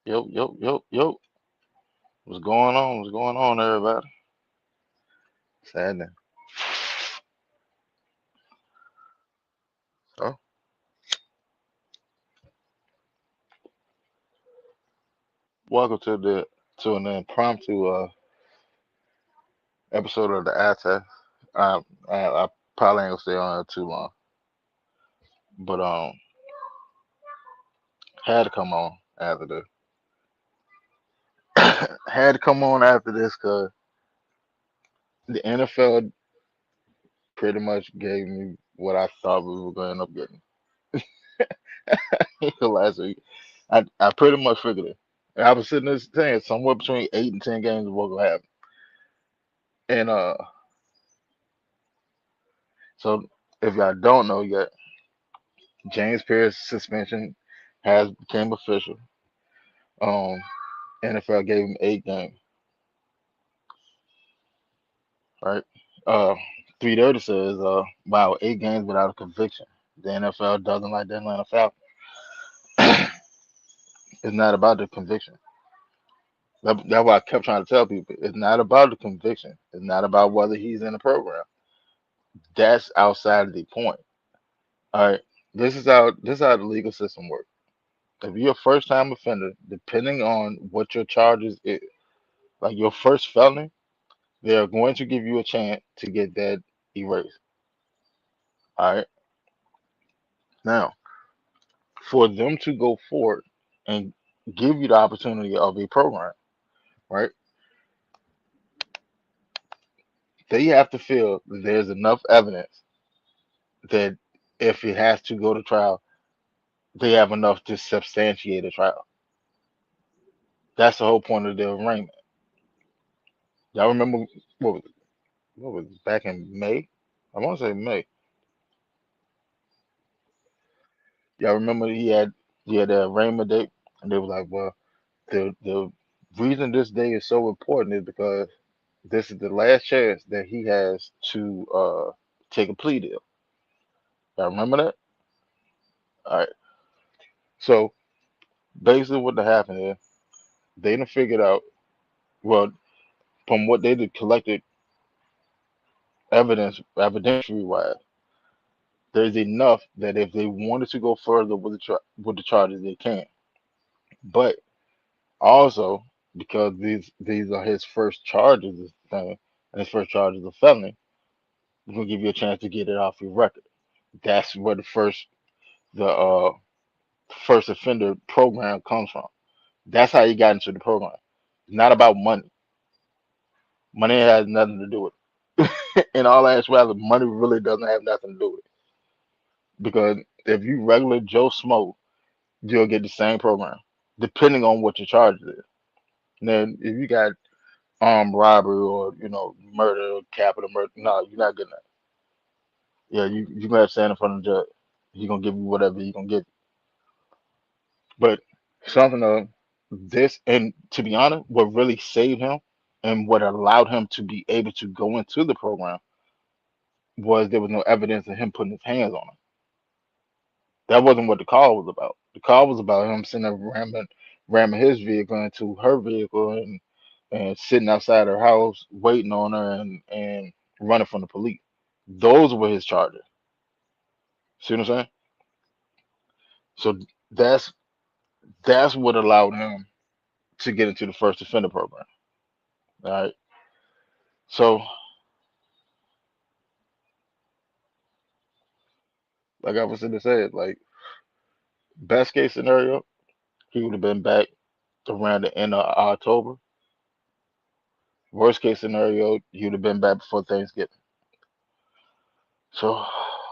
Yo, yo, yo, yo. What's going on? What's going on, everybody? Sadly. So, welcome to an impromptu episode of the eye test. I probably ain't gonna stay on here too long, but had to come on after this. Had to come on after this because the NFL pretty much gave me what I thought we were going to end up getting last week. I pretty much figured it. I was sitting there saying somewhere between 8 and 10 games of what will happen. And so if y'all don't know yet, James Pearce suspension has became official. Um, NFL gave him 8 games, right? Uh, 330 says, wow, 8 games without a conviction. The NFL doesn't like the Atlanta Falcons. It's not about the conviction. That's why I kept trying to tell people. It's not about the conviction. It's not about whether he's in the program. That's outside of the point. All right. This is how the legal system works. If you're a first time offender, depending on what your charges is, like your first felony, they are going to give you a chance to get that erased. All right. Now, for them to go forward and give you the opportunity of a program, right? They have to feel that there's enough evidence that if it has to go to trial, they have enough to substantiate a trial. That's the whole point of the arraignment. Y'all remember what was back in May? I want to say May. Y'all remember he had the arraignment date, and they was like, well, the reason this day is so important is because this is the last chance that he has to take a plea deal. Y'all remember that? All right. So basically, what happened is they done figured out. Well, from what they did collected evidentiary wise, there's enough that if they wanted to go further with the charges, they can. But also because these are his first charges, this thing, and his first charge is a felony, we're gonna give you a chance to get it off your record. That's where the first offender program comes from. That's how you got into the program. It's not about money. Money has nothing to do with it. In all actuality, money really doesn't have nothing to do with it. Because if you regular Joe Smoke, you'll get the same program, depending on what your charges is. Now, if you got armed robbery or murder or capital murder, no, you're not getting that. Yeah, you gonna have to stand in front of the judge. He gonna give you whatever he gonna give you. But something of this, and to be honest, what really saved him and what allowed him to be able to go into the program was there was no evidence of him putting his hands on her. That wasn't what the call was about. The call was about him sitting there ramming his vehicle into her vehicle and sitting outside her house waiting on her and running from the police. Those were his charges. See what I'm saying? So that's that's what allowed him to get into the first offender program. All right. So like I was going to say, like best case scenario, he would have been back around the end of October. Worst case scenario, he would have been back before Thanksgiving. So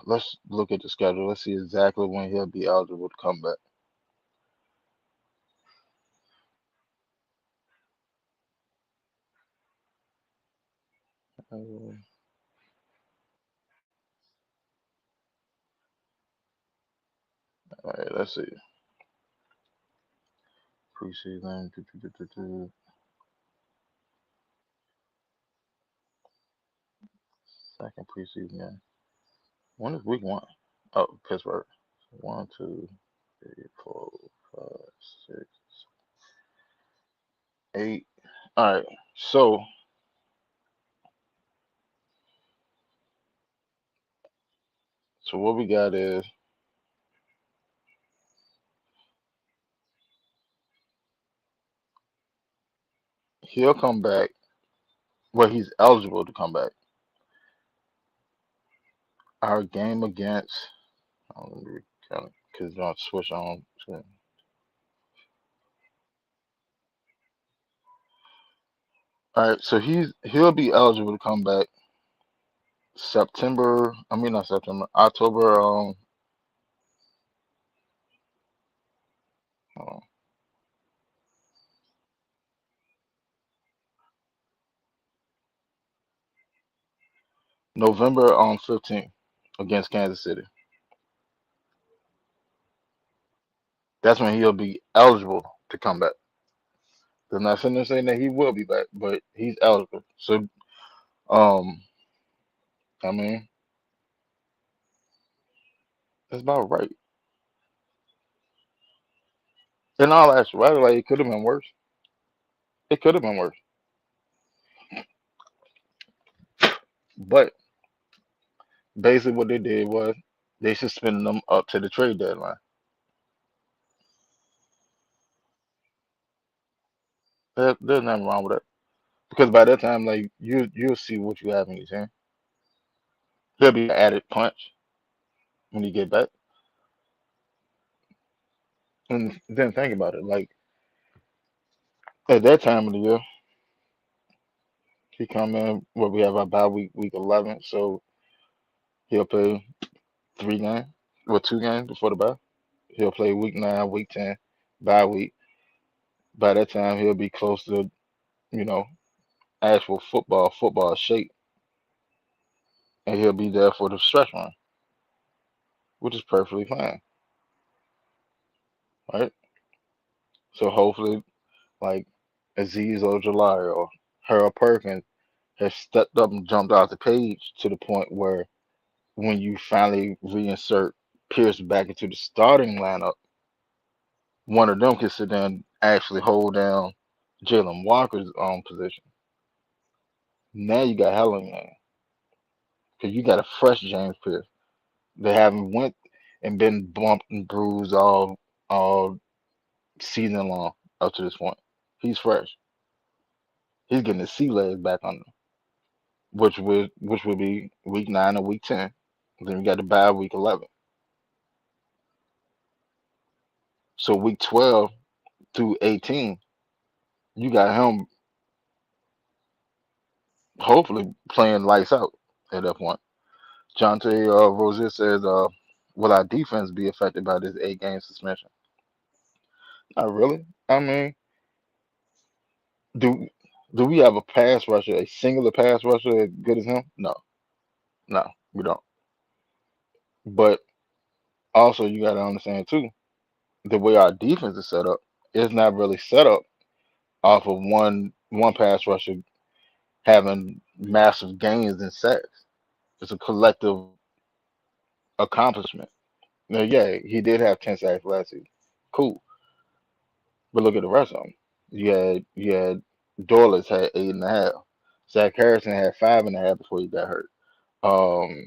let's look at the schedule. Let's see exactly when he'll be eligible to come back. All right, let's see. Preseason. Second preseason game. When is week one? Oh, Pittsburgh. One, two, three, four, five, six. Eight. All right. So what we got is he'll come back. Well, he's eligible to come back. Our game against. Because I'll switch on. All right. So he'll be eligible to come back September. I mean not September. October. Uh, November 15th against Kansas City. That's when he'll be eligible to come back. They're not sitting there saying that he will be back, but he's eligible. So, um, I mean, that's about right. In all actuality, like it could have been worse. It could have been worse. But basically, what they did was they suspended them up to the trade deadline. There's nothing wrong with that because by that time, like you'll see what you have in your team. There'll be an added punch when you get back. And then think about it. Like at that time of the year, he come in. What we have our bye week, week 11. So he'll play 3 games, well 2 games before the bye. He'll play week 9, week 10, bye week. By that time, he'll be close to you know actual football shape, and he'll be there for the stretch run, which is perfectly fine, right? So hopefully, like Aziz Ojolari or Harold Perkins has stepped up and jumped out the page to the point where when you finally reinsert Pearce back into the starting lineup, one of them can sit there and actually hold down Jalen Walker's position. Now you got hell in your hands because you got a fresh James Pearce. They haven't went and been bumped and bruised all season long up to this point. He's fresh. He's getting his sea legs back on him, which would be week 9 or week 10. Then we got the bye week 11. So week 12 through 18, you got him hopefully playing lights out at that point. Jonte Rosier says, "Will our defense be affected by this 8-game suspension?" Not really. I mean, do do we have a pass rusher, a singular pass rusher as good as him? No, no, we don't. But also, you got to understand too, the way our defense is set up, it's not really set up off of one pass rusher having massive gains in sacks. It's a collective accomplishment. Now, yeah, he did have 10 sacks last season. Cool. But look at the rest of them. You had Doyless had 8.5. Zach Harrison had 5.5 before he got hurt. Um,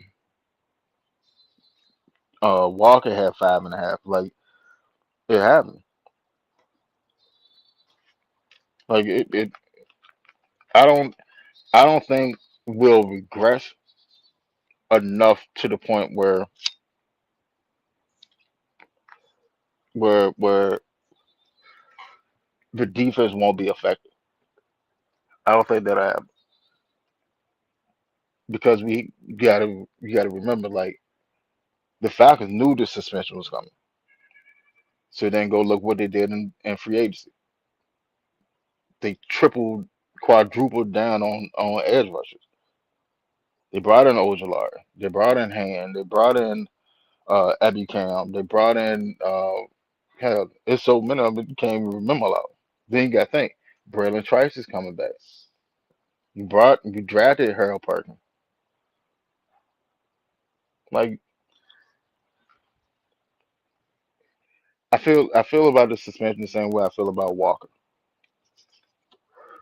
Walker had 5.5. Like it happened. Like it. I don't. I don't think we'll regress enough to the point where the defense won't be affected. I don't think that'll happen because you gotta remember like the Falcons knew the suspension was coming. So then go look what they did in free agency. They tripled, quadrupled down on edge rushers. They brought in Ojolari. They brought in Hand. They brought in Abby Cam. They brought in hell. It's so many of them you can't even remember all. Then you got to think. Braylon Trice is coming back. You drafted Harold Perkins. Like I feel about the suspension the same way I feel about Walker.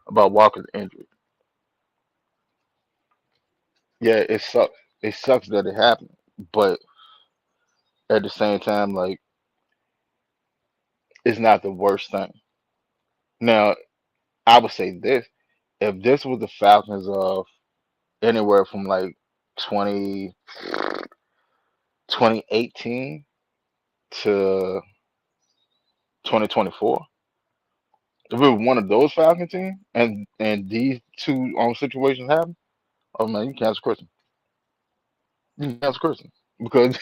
about Walker's injury. Yeah, it sucks. It sucks that it happened, but at the same time, like it's not the worst thing. Now, I would say this: if this was the Falcons of anywhere from like 20 2018 to 2024, if it was one of those Falcon teams and these two situations happen, oh man, you cancel Christmas. You can cancel Christmas because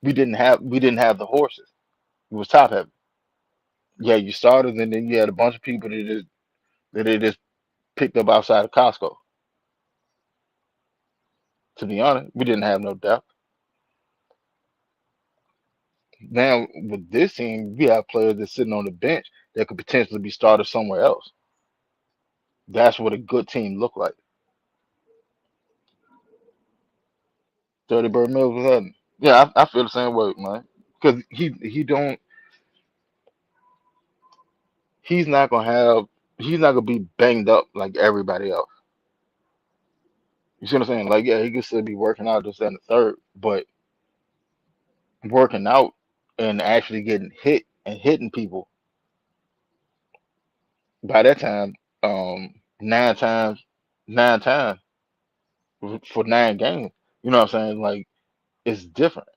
we didn't have the horses. It was top heavy. Yeah, you started, and then you had a bunch of people that they just picked up outside of Costco. To be honest, we didn't have no depth. Now with this team, we have players that's sitting on the bench that could potentially be started somewhere else. That's what a good team look like. Dirty Bird Mills was happening. Yeah, I feel the same way, man. Because he's not gonna have he's not gonna be banged up like everybody else. You see what I'm saying? Like, yeah, he could still be working out this and the third, but working out and actually getting hit and hitting people by that time, nine times for 9 games. You know what I'm saying? Like, it's different.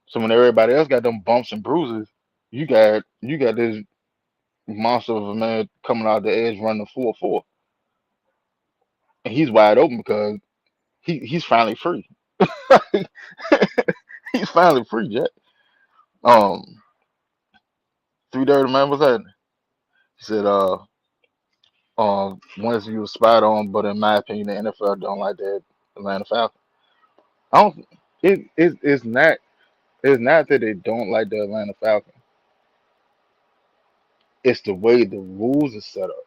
So when everybody else got them bumps and bruises, you got this monster of a man coming out the edge running a 4-4, and he's wide open because he's finally free. He's finally free, Jack. Um, Three Dirty Man was that? He said, once you was spot on, but in my opinion, the NFL don't like that Atlanta Falcons. I don't. It's not that they don't like the Atlanta Falcons. It's the way the rules are set up.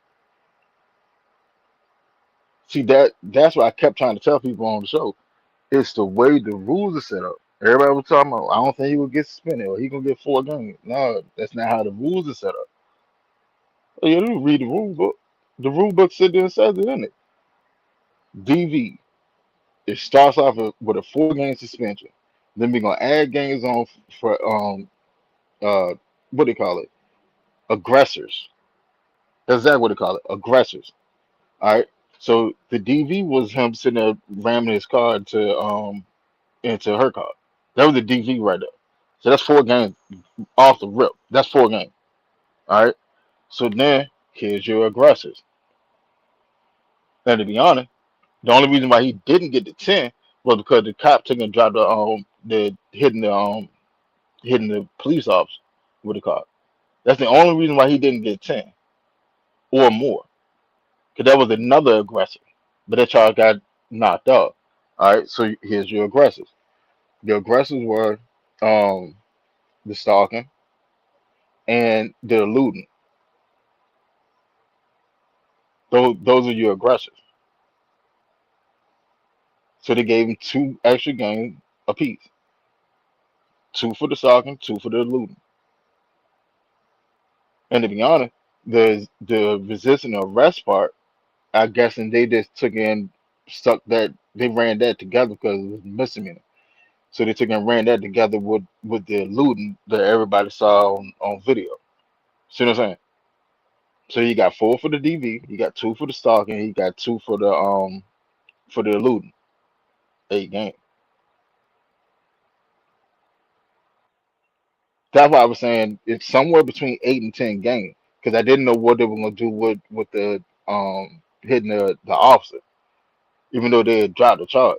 See that's what I kept trying to tell people on the show. It's the way the rules are set up. Everybody was talking about, I don't think he will get suspended or he gonna get 4 games. No, that's not how the rules are set up. Oh, yeah, you read the rule book. The rule book sit there and says it in it. DV. It starts off with a 4 game suspension. Then we're gonna add games on for uh what do they call it? Aggressors. That's exactly what they call it. Aggressors. All right. So the DV was him sitting there ramming his car into her car. That was the DV right there. So that's 4 games off the rip. That's 4 games. All right. So then here's your aggressors. Now to be honest, the only reason why he didn't get the 10 was because the cop took and dropped the hitting the police officer with the car. That's the only reason why he didn't get 10 or more. Because that was another aggressor. But that charge got knocked off. All right, so here's your aggressors. Your aggressors were um, the stalking and the eluding. Those are your aggressors. So they gave him 2 extra games apiece. 2 for the stalking, 2 for the eluding. And to be honest, the resisting arrest part, I guess, and they just took in stuck that they ran that together because it was misdemeanor. So they took and ran that together with the looting that everybody saw on video. See what I'm saying? So you got 4 for the DV, you got 2 for the stalking, you got 2 for the looting. 8 games. That's why I was saying it's somewhere between 8 and 10 games because I didn't know what they were gonna do with the hitting the officer, even though they had dropped the charge.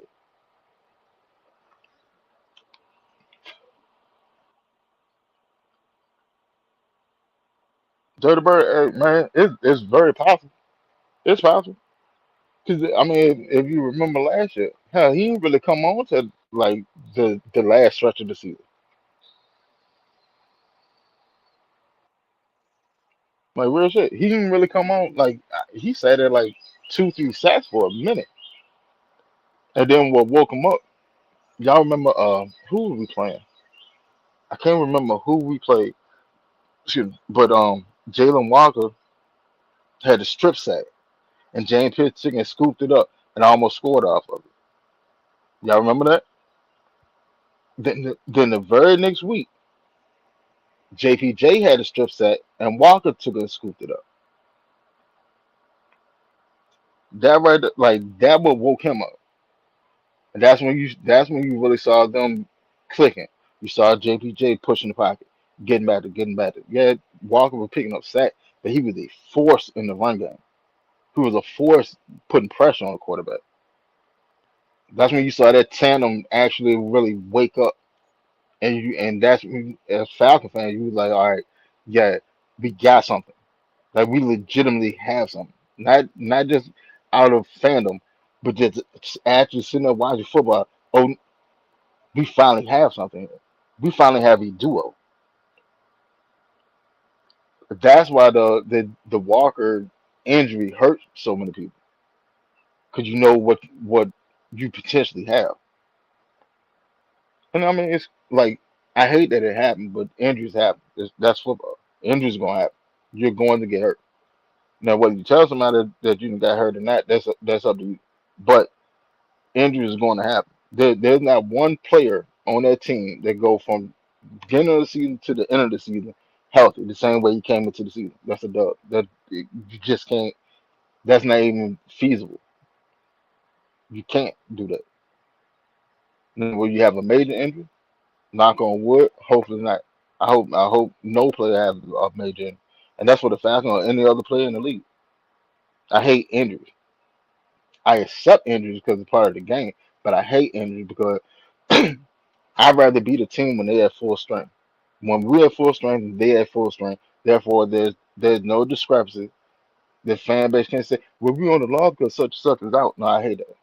Dirty Bird, man, it's very possible. It's possible. Because I mean, if you remember last year, hell, he didn't really come on to like the last stretch of the season. Like real shit, he didn't really come on. Like he sat there like 2, 3 sacks for a minute, and then what woke him up? Y'all remember? Who were we playing? I can't remember who we played. Excuse me, but Jalen Walker had a strip sack, and James Pierce took and scooped it up and almost scored off of it. Y'all remember that? Then the very next week, JPJ had a strip sack, and Walker took and scooped it up. That right, like that what woke him up, and that's when you really saw them clicking. You saw JPJ pushing the pocket, getting back to. Yeah, Walker was picking up sack, but he was a force in the run game. He was a force putting pressure on the quarterback. That's when you saw that tandem actually really wake up, and that's when, as Falcon fan, you was like, all right, yeah, we got something. Like we legitimately have something. Not just out of fandom, but just actually sitting there watching football. Oh, we finally have something here. We finally have a duo. That's why the Walker injury hurt so many people, because you know what you potentially have. And I mean, it's like I hate that it happened, but injuries happen. That's football. Injuries gonna happen. You're going to get hurt. Now, whether you tell somebody that you got hurt or not, that's up to you. But injuries is going to happen. There's not one player on that team that go from beginning of the season to the end of the season healthy the same way you came into the season. That's a dub. You just can't. That's not even feasible. You can't do that. Now, when you have a major injury, knock on wood, hopefully not. I hope no player has a major injury, and that's for the Falcons or any other player in the league. I hate injuries. I accept injuries because it's part of the game, but I hate injuries because I'd rather beat a team when they at full strength. When we're at full strength, they at full strength. Therefore, there's no discrepancy. The fan base can't say, "Well, we on the law because such and such is out." No, I hate that.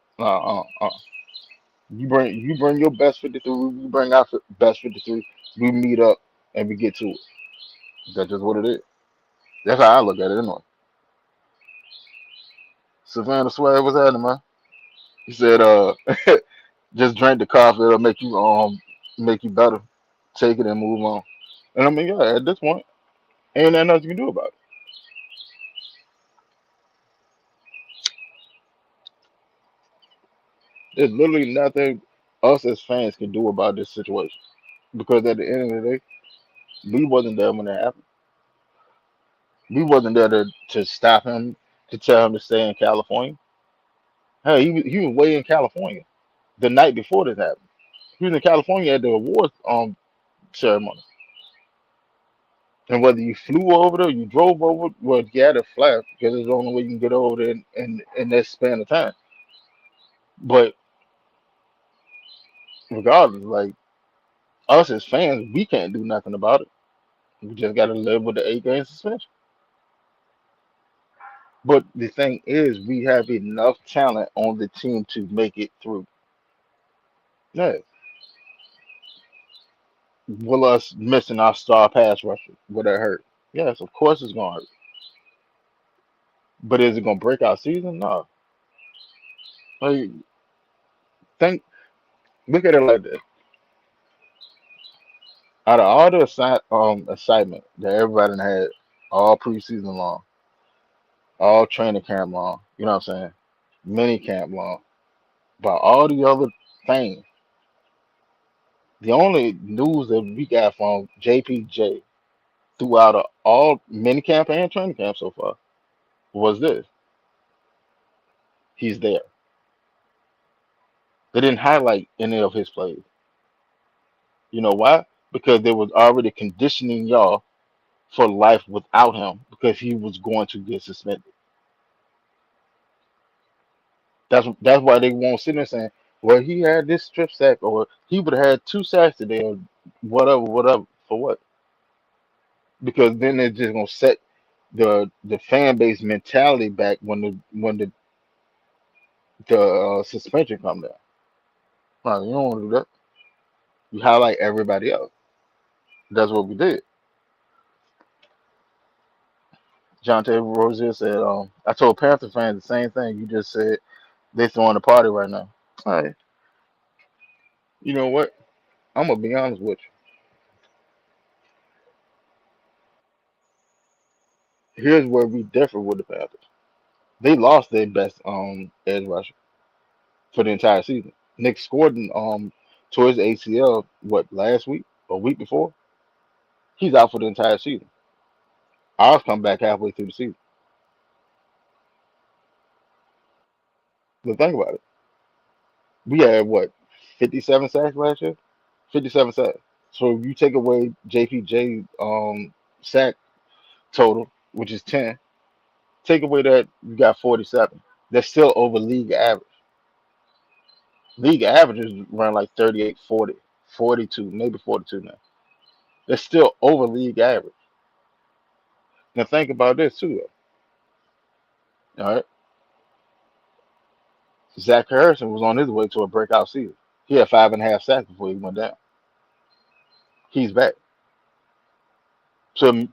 You bring your best 53. We bring our best 53. We meet up and we get to it. That's just what it is. That's how I look at it anyway. Savannah Swag, what's happening, man? He said, just drink the coffee. It'll make you better. Take it and move on. And I mean, yeah, at this point, ain't that nothing you can do about it. There's literally nothing us as fans can do about this situation. Because at the end of the day, we wasn't there when it happened. We wasn't there to stop him, to tell him to stay in California. Hey, he was way in California the night before this happened. He was in California at the awards ceremony. And whether you flew over there, you drove over, well, you had to fly because it's the only way you can get over there in that span of time. But regardless, like us as fans, we can't do nothing about it. We just got to live with the 8 game suspension. But the thing is, we have enough talent on the team to make it through. Yeah. Will us missing our star pass rusher, will that hurt? Yes, of course it's gonna hurt. But is it gonna break our season? No. Like, think, look at it like this. Out of all the excitement that everybody done had all preseason long, all training camp long, you know what I'm saying? Mini camp long, but all the other things, the only news that we got from JPJ throughout all mini camp and training camp so far was this: he's there. They didn't highlight any of his plays. You know why? Because they was already conditioning y'all for life without him because he was going to get suspended. That's why they won't sit there saying, "Well, he had this strip sack, or he would have had 2 sacks today, or whatever." For what? Because then they're just gonna set the fan base mentality back when the suspension come down. No, you don't want to do that. You highlight everybody else. That's what we did. John Taylor Rozier said, "I told Panther fans the same thing you just said. They throwing a party right now." All right, you know what? I'm gonna be honest with you. Here's where we differ with the Panthers. They lost their best edge rusher for the entire season. Nick scored towards the ACL what last week or week before. He's out for the entire season. Ours come back halfway through the season. But think about it. We had what 57 sacks last year. 57 sacks. So if you take away JPJ sack total, which is 10, take away that you got 47. That's still over league average. League averages run like 38, 40, 42, maybe 42 now. That's still over league average. Now think about this too, though. All right, Zach Harrison was on his way to a breakout season. He had 5.5 sacks before he went down. He's back. So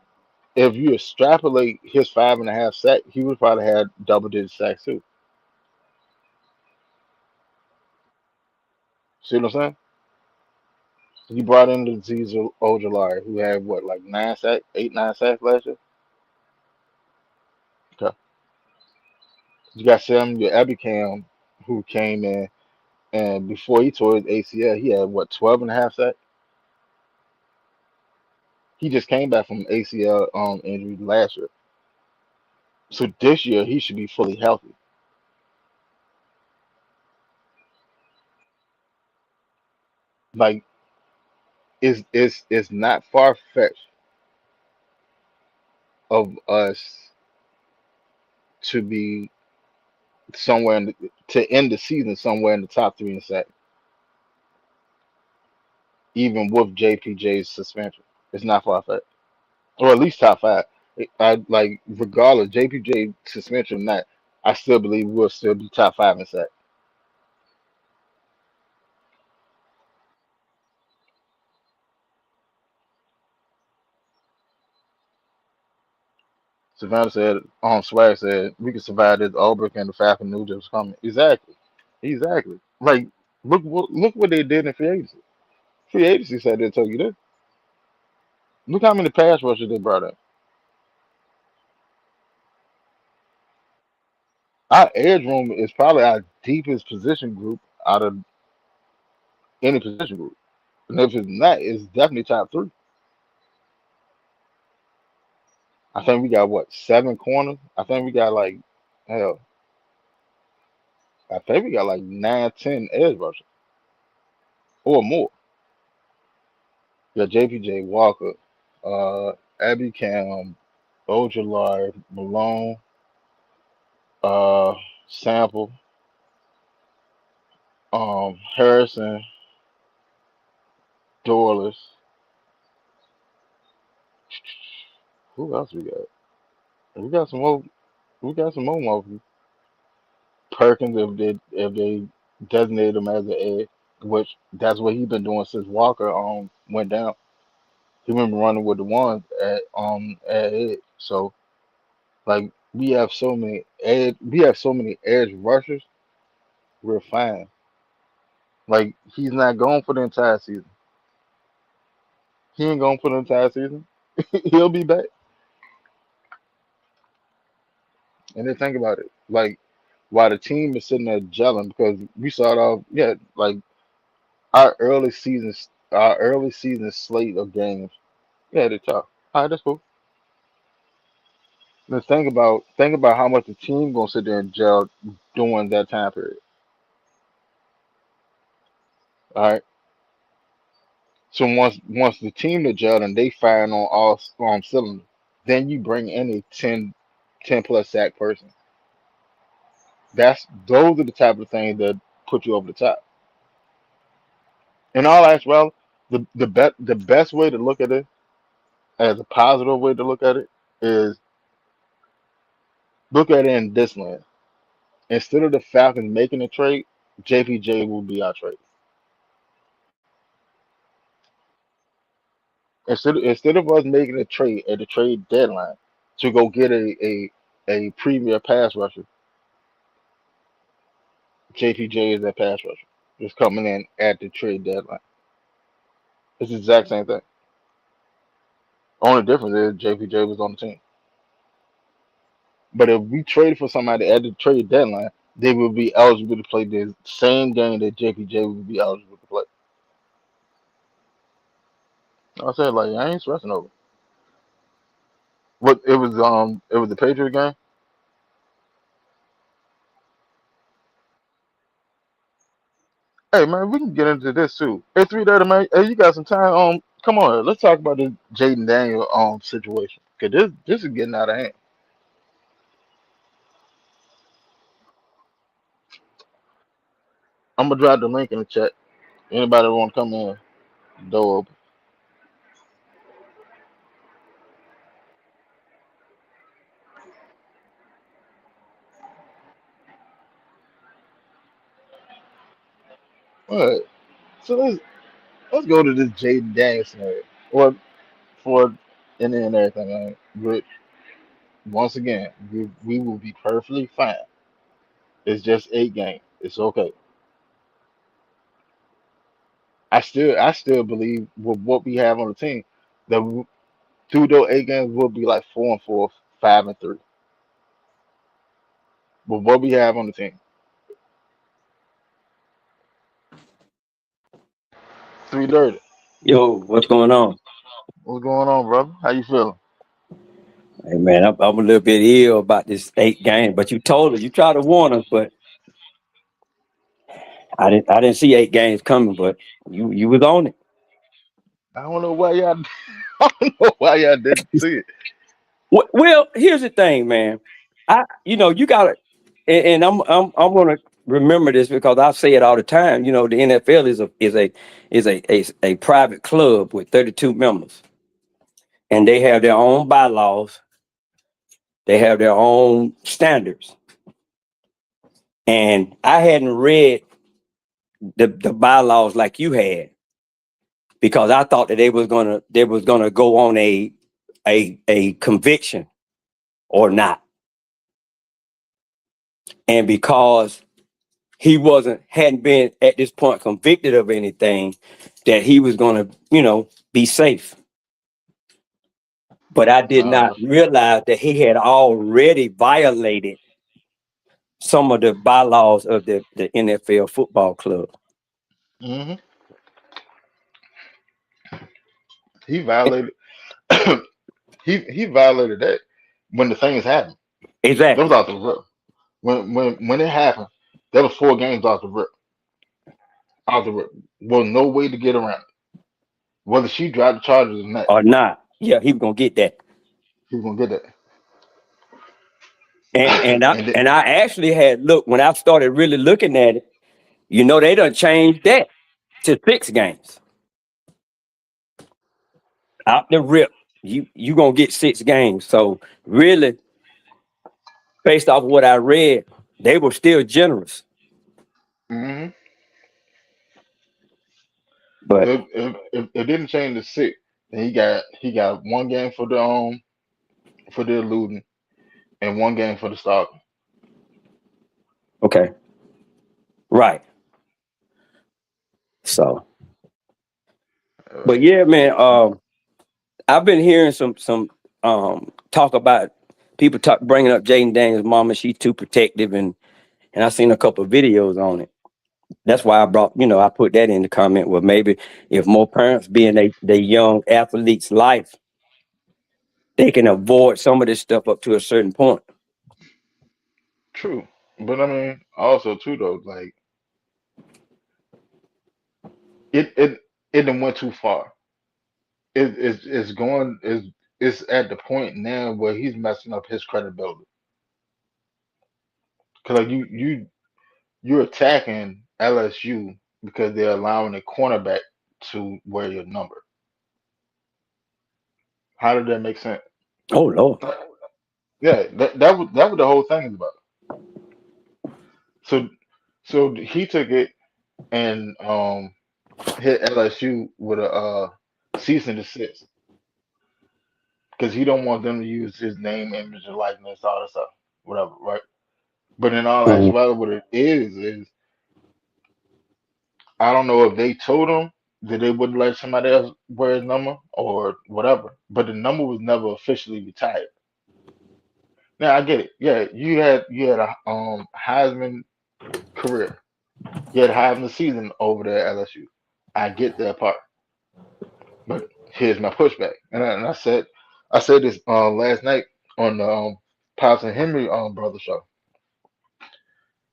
if you extrapolate his 5.5 sack, he would probably had double-digit sacks too. See what I'm saying? He brought in the Aziz Ojolari, who had what, like 9 sacks, 8, 9 sacks last year. Okay. You got Samuel Ebicam, who came in, and before he tore his ACL, he had what, 12.5 sacks. He just came back from ACL injury last year. So this year he should be fully healthy. Like it's not far fetched of us to be somewhere to end the season somewhere in the top three in sack, even with JPJ's suspension. It's not far fetched, or at least top five. I like regardless JPJ suspension or not, I still believe we'll still be top five in sack. Savannah said, Swag said, we can survive this Ulbrich and the Falcon knew just coming. Exactly. Exactly. Like, look what they did in free agency. Free agency said they told you this. Look how many pass rushers they brought in. Our edge room is probably our deepest position group out of any position group. And if it's not, it's definitely top three. I think we got what, 7 corners? I think we got like, hell, I think we got like 9, 10 edge rushers or more. You got JPJ Walker, Abby Cam, Ojolari, Malone, uh, Sample, Harrison, Dorless. Who else we got? We got some more. We got some more motherfuckers. Perkins, if they designate him as an edge, which that's what he's been doing since Walker went down. He been running with the ones at edge. So like we have so many edge rushers. We're fine. Like he's not going for the entire season. He ain't going for the entire season. He'll be back. And then think about it. Like while the team is sitting there gelling because we started off, yeah, like our early season slate of games, yeah, they're tough. All right, that's cool. Let's think about how much the team gonna sit there and gel during that time period. All right. So once the team to gel and they firing on all cylinders, then you bring in a 10 plus sack person. Those are the type of things that put you over the top. In all actuality, the best way to look at it as a positive way to look at it is look at it in this lens. Instead of the Falcons making a trade, JPJ will be our trade. Instead of us making a trade at the trade deadline to go get a premier pass rusher, JPJ is that pass rusher. Just coming in at the trade deadline. It's the exact same thing. Only difference is JPJ was on the team. But if we traded for somebody at the trade deadline, they would be eligible to play the same game that JPJ would be eligible to play. I said like I ain't stressing over. What it was the Patriot game. Hey man, we can get into this too. Hey 3:30 man. Hey, you got some time? Come on, let's talk about this Jaden Daniel situation. Cause this is getting out of hand. I'm gonna drop the link in the chat. Anybody want to come in? Door open. All right. So let's go to this Jaden Daniel scenario. Or for any and everything. Man. But once again, we will be perfectly fine. It's just 8 games. It's okay. I still believe with what we have on the team that through those 8 games we'll be like 4-4, 5-3. With what we have on the team. 3:30. Yo, what's going on? What's going on, brother? How you feeling? Hey man, I'm a little bit ill about this 8 game, but you told us, you tried to warn us, but I didn't see 8 games coming, but you was on it. I don't know why y'all I don't know why y'all didn't see it. Well, here's the thing, man. You got to, and I'm gonna remember this because I say it all the time. The NFL is a private club with 32 members, and they have their own bylaws. They have their own standards, and I hadn't read the bylaws like you had because I thought that they was gonna go on a conviction or not, and because he wasn't hadn't been at this point convicted of anything, that he was gonna be safe. But I did not Uh, realize that he had already violated some of the bylaws of the NFL football club. hmm He violated he violated that when the things happened. That was Exactly. out the rip. When it happened, there was 4 games out the rip. Out the rip. Was no way to get around it. Whether she dropped the charges or not, Or not. Yeah, he was gonna get that. he was gonna get And that. and I and then, and I actually had looked when I started really looking at it. They done changed that to 6 games out the rip. You gonna get 6 games. So really, based off what I read, they were still generous. hmm But if it didn't change to 6, then he got 1 game for the eluding and 1 game for the stalking. okay, right. So, but Uh, yeah, man. I've been hearing some talk about people bringing up Jaden Daniels' mama. She's too protective, and I seen a couple of videos on it. That's why I put that in the comment. Well, maybe if more parents be in their young athlete's life, they can avoid some of this stuff up to a certain point. True, but I mean, also too though, like it it it done went too far. It's going it's at the point now where he's messing up his credibility. Cause like you're attacking LSU because they're allowing a cornerback to wear your number. How did that make sense? Oh Lord. Yeah, that was the whole thing is about. So so he took it and hit LSU with a cease and desist because he don't want them to use his name, image, and likeness, all that stuff, whatever, right? But in all Mhm. actuality, what it is I don't know if they told him that they wouldn't let somebody else wear his number or whatever, but the number was never officially retired. Now I get it. Yeah, you had a Heisman career. You had a Heisman season over there at LSU. I get that part, but here's my pushback. And I said this last night on the Pops and Henry brother show.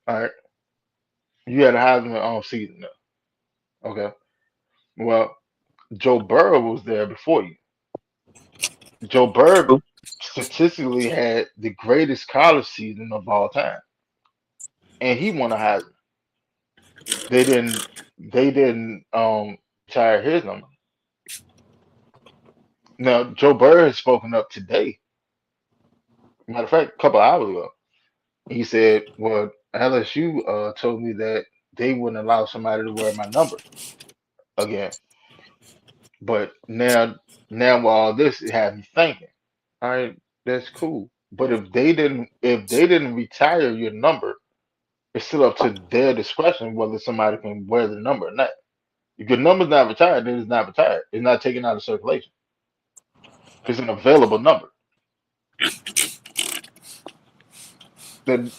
All right, you had a Heisman season there. Okay, well Joe Burrow was there before you. Joe Burrow True. statistically had the greatest college season of all time, and he won a Heisman. They didn't retire his number. Now Joe Burrow has spoken up today. Matter of fact, a couple hours ago, he said, "Well, LSU told me that they wouldn't allow somebody to wear my number again." But now with all this, it had me thinking. All right, that's cool. But if they didn't retire your number, it's still up to their discretion whether somebody can wear the number or not. If your number's not retired, then it's not retired. It's not taken out of circulation. It's an available number. Then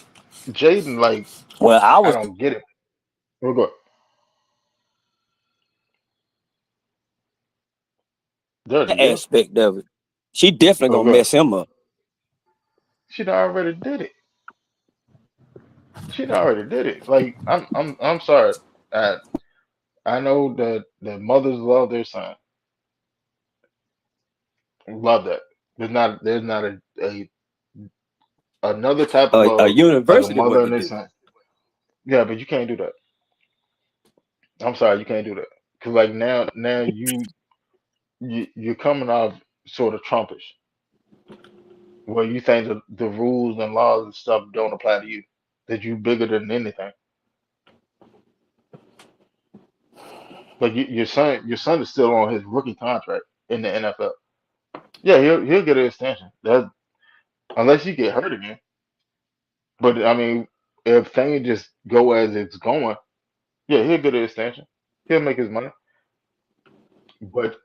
Jaden, like, Well, I I was don't get it. We'll go. Dirty, the yeah. aspect of it. She definitely Oh, gonna good. mess him up. She done already did it. She done already did it. Like, I'm sorry. I I know that mothers love their son. Love that. There's not a another type of A love like a university mother what to and their do. son. Yeah, but you can't do that. I'm sorry, you can't do that. Cause like now you're coming off sort of Trumpish, where you think the rules and laws and stuff don't apply to you, that you bigger than anything. Like your son is still on his rookie contract in the NFL. Yeah, he'll get an extension. That unless you get hurt again. But I mean, if things just go as it's going, yeah, he'll get an extension. He'll make his money. But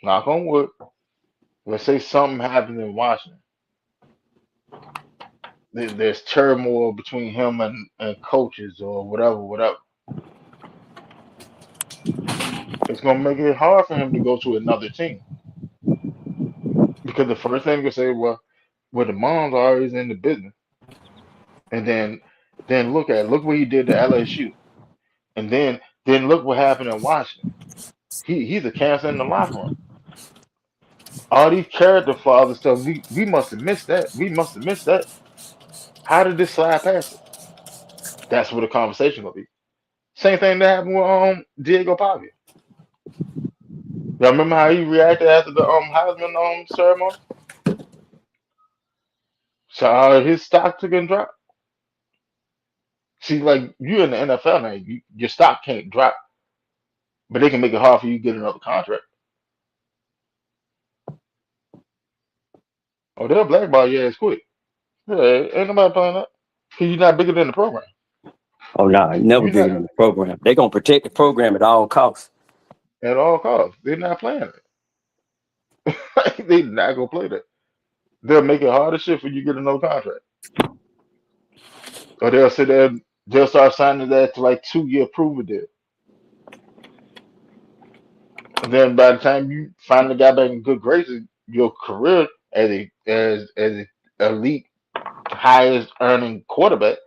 knock on wood, let's say something happens in Washington. There's turmoil between him and coaches or whatever. It's gonna make it hard for him to go to another team because the first thing they say, well, the mom's always in the business, and then look what he did to LSU, and then look what happened in Washington. He's a cancer in the locker room. All these character flaws and stuff, we must have missed that. We must have missed that. How did this slide past us? That's what the conversation will be. Same thing that happened with Diego Pavia. Y'all remember how he reacted after the Heisman ceremony? So his stock took a drop. See, like you in the NFL now, your stock can't drop, but they can make it hard for you to get another contract. Oh, they'll blackball your ass quick. Yeah, ain't nobody playing that because you're not bigger than the program. Oh no, never You're bigger not than the program. They're gonna protect the program at all costs. at all costs. They're not playing it. They're not gonna play that. They'll make it harder shit for you to get another contract, or they'll sit there. They'll start signing that to like 2 year prove deal. And then by the time you finally got back in good graces, your career as a elite highest earning quarterback,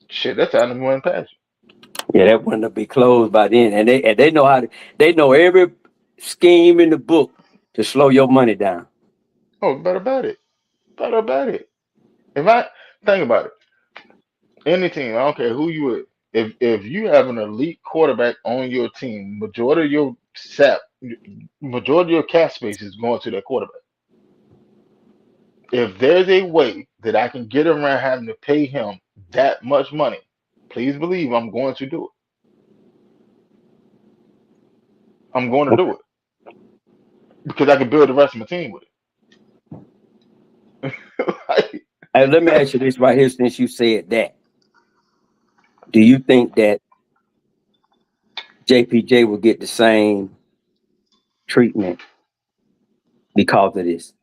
shit, that's time to win past Yeah, that wouldn't be closed by then. And they know how to they know every scheme in the book to slow your money down. you. Oh, better about it. Better about it. If I think about it, any team, I don't care who you is, if you have an elite quarterback on your team, majority of your cap space is going to that quarterback. If there's a way that I can get around having to pay him that much money, please believe I'm going to do it. I'm going to do it because I can build the rest of my team with it. Like, Hey, let me ask you this right here since you said that. Do you think that JPJ will get the same treatment because of this?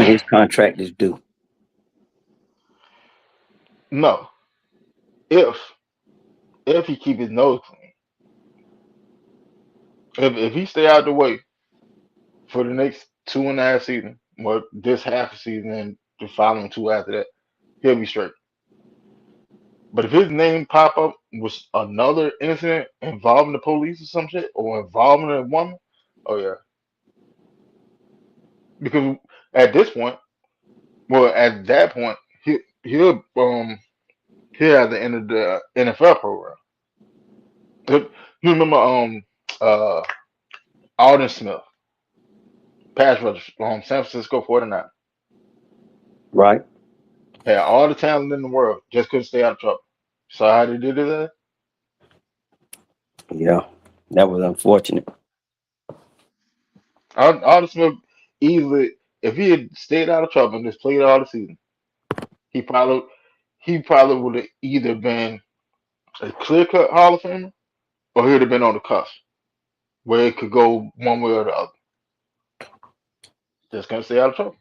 when his contract is due. No, if he keep his nose clean, if he stay out the way for the next 2.5 seasons, or this half a season and the following two after that, he'll be straight. But if his name pop up with another incident involving the police or some shit, or involving a woman, oh yeah, because at this point, well, at that point, he'll have the end of the NFL program. You remember uh Alden Smith, pass rusher from San Francisco 49, Right? had all the talent in the world, just couldn't stay out of trouble. So how they did it? Yeah. That was unfortunate. Alden Smith easily, if he had stayed out of trouble and just played all the season, he probably would have either been a clear cut Hall of Famer or he'd have been on the cusp where it could go one way or the other. Just couldn't stay out of trouble.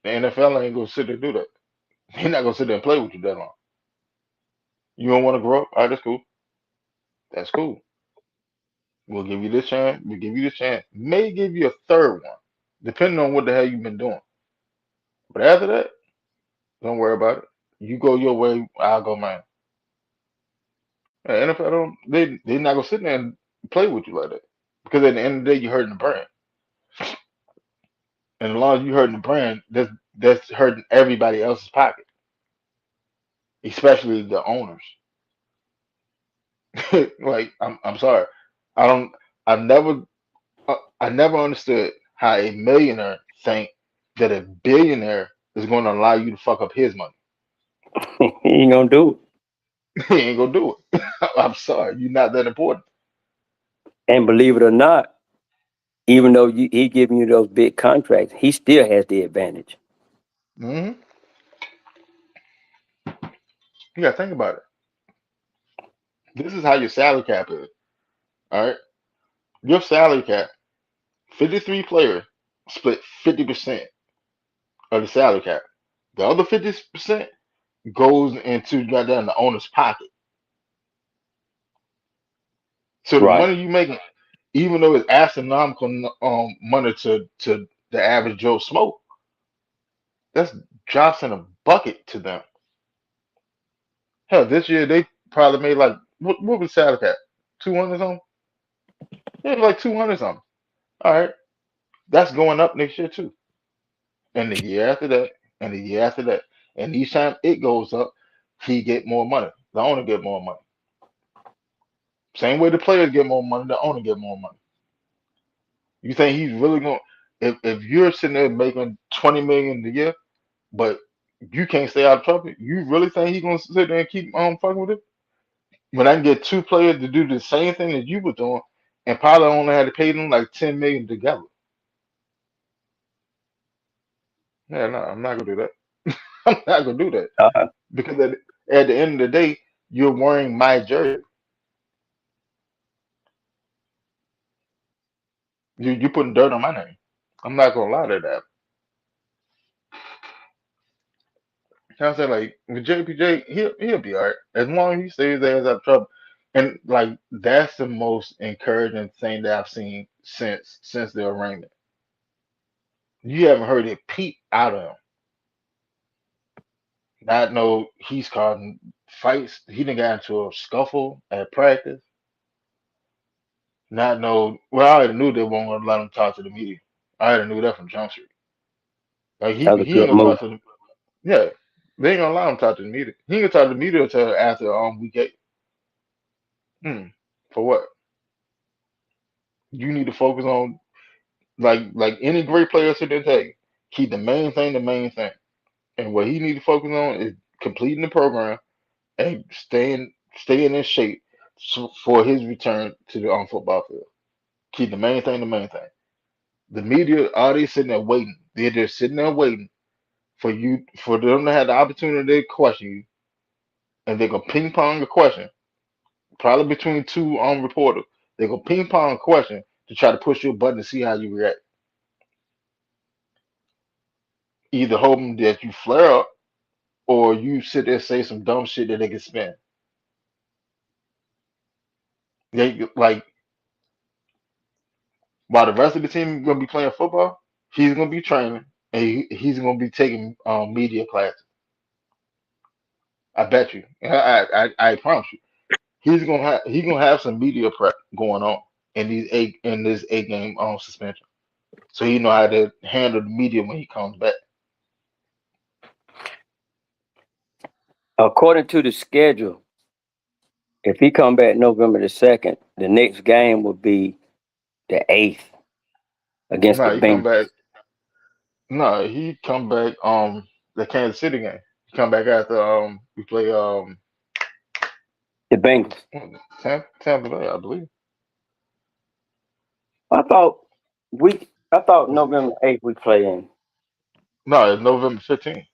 The NFL ain't gonna sit there and do that. He's not gonna sit there and play with you that long. You don't want to grow up? All right, that's cool. That's cool. We'll give you this chance. We'll give you this chance. May give you a third one, depending on what the hell you've been doing. But after that, don't worry about it. You go your way, I'll go mine. The NFL don't they're not gonna sit there and play with you like that. Because at the end of the day, you're hurting the brand. And as long as you're hurting the brand, that's hurting everybody else's pocket, especially the owners. Like I'm sorry. I don't I never I never understood how a millionaire think that a billionaire is going to allow you to fuck up his money. He ain't gonna do it. He ain't gonna do it. I'm sorry, you're not that important. And believe it or not, even though he giving you those big contracts, he still has the advantage. Hmm. You gotta think about it. This is how your salary cap is. All right, your salary cap, 53 players split 50% of the salary cap. The other 50% goes into goddamn the owner's pocket. So the Right. money you making, even though it's astronomical money to the average Joe Smoke, that's drops in a bucket to them. Hell, this year they probably made like what was salary cap? 200 something? Yeah, like 200 something. All right, that's going up next year too, and the year after that, and the year after that, and each time it goes up, he get more money. The owner get more money. Same way the players get more money, the owner get more money. You think he's really going? If you're sitting there making 20 million a year, but you can't stay out of trouble, you really think he's gonna sit there and keep fucking with it? When I can get two players to do the same thing that you were doing, and probably only had to pay them like 10 million together. Yeah, no, I'm not gonna do that. I'm not gonna do that Uh, because at the end of the day, you're wearing my jersey. You putting dirt on my name. I'm not gonna lie to that. I said like with JPJ, he'll be alright as long as he stays there out of trouble. And like that's the most encouraging thing that I've seen since the arraignment. You haven't heard it peep out of him. Not know he's causing fights. He didn't get into a scuffle at practice. Not know. Well, I already knew they weren't gonna let him talk to the media. I already knew that from Jump Street. Like that was a he ain't good gonna move. talk to the yeah. They ain't gonna allow him to talk to the media. He ain't gonna talk to the media until after week 8. Hmm. For what? You need to focus on like any great player sit there and tell you, keep the main thing the main thing. And what he need to focus on is completing the program and staying in shape for his return to the on football field. Keep the main thing the main thing. The media are they sitting there waiting. They're just sitting there waiting for them to have the opportunity to question you, and they're gonna ping pong a question, probably between two reporters. They're gonna ping pong a question to try to push your button to see how you react. either hoping that you flare up or you sit there and say some dumb shit that they can spin. They like while the rest of the team is gonna be playing football, he's gonna be training and he's gonna be taking media classes. I bet you. I promise you. He's gonna have some media prep going on in this 8 game suspension. So he know how to handle the media when he comes back. According to the schedule, if he come back November 2nd, the next game will be the 8th against the No, he come Bengals. back. No, he come back. The Kansas City game. He come back after we play The Bengals. Tampa Bay, I believe. I thought I thought Was it? November 8th we play in. No, it's November 15th.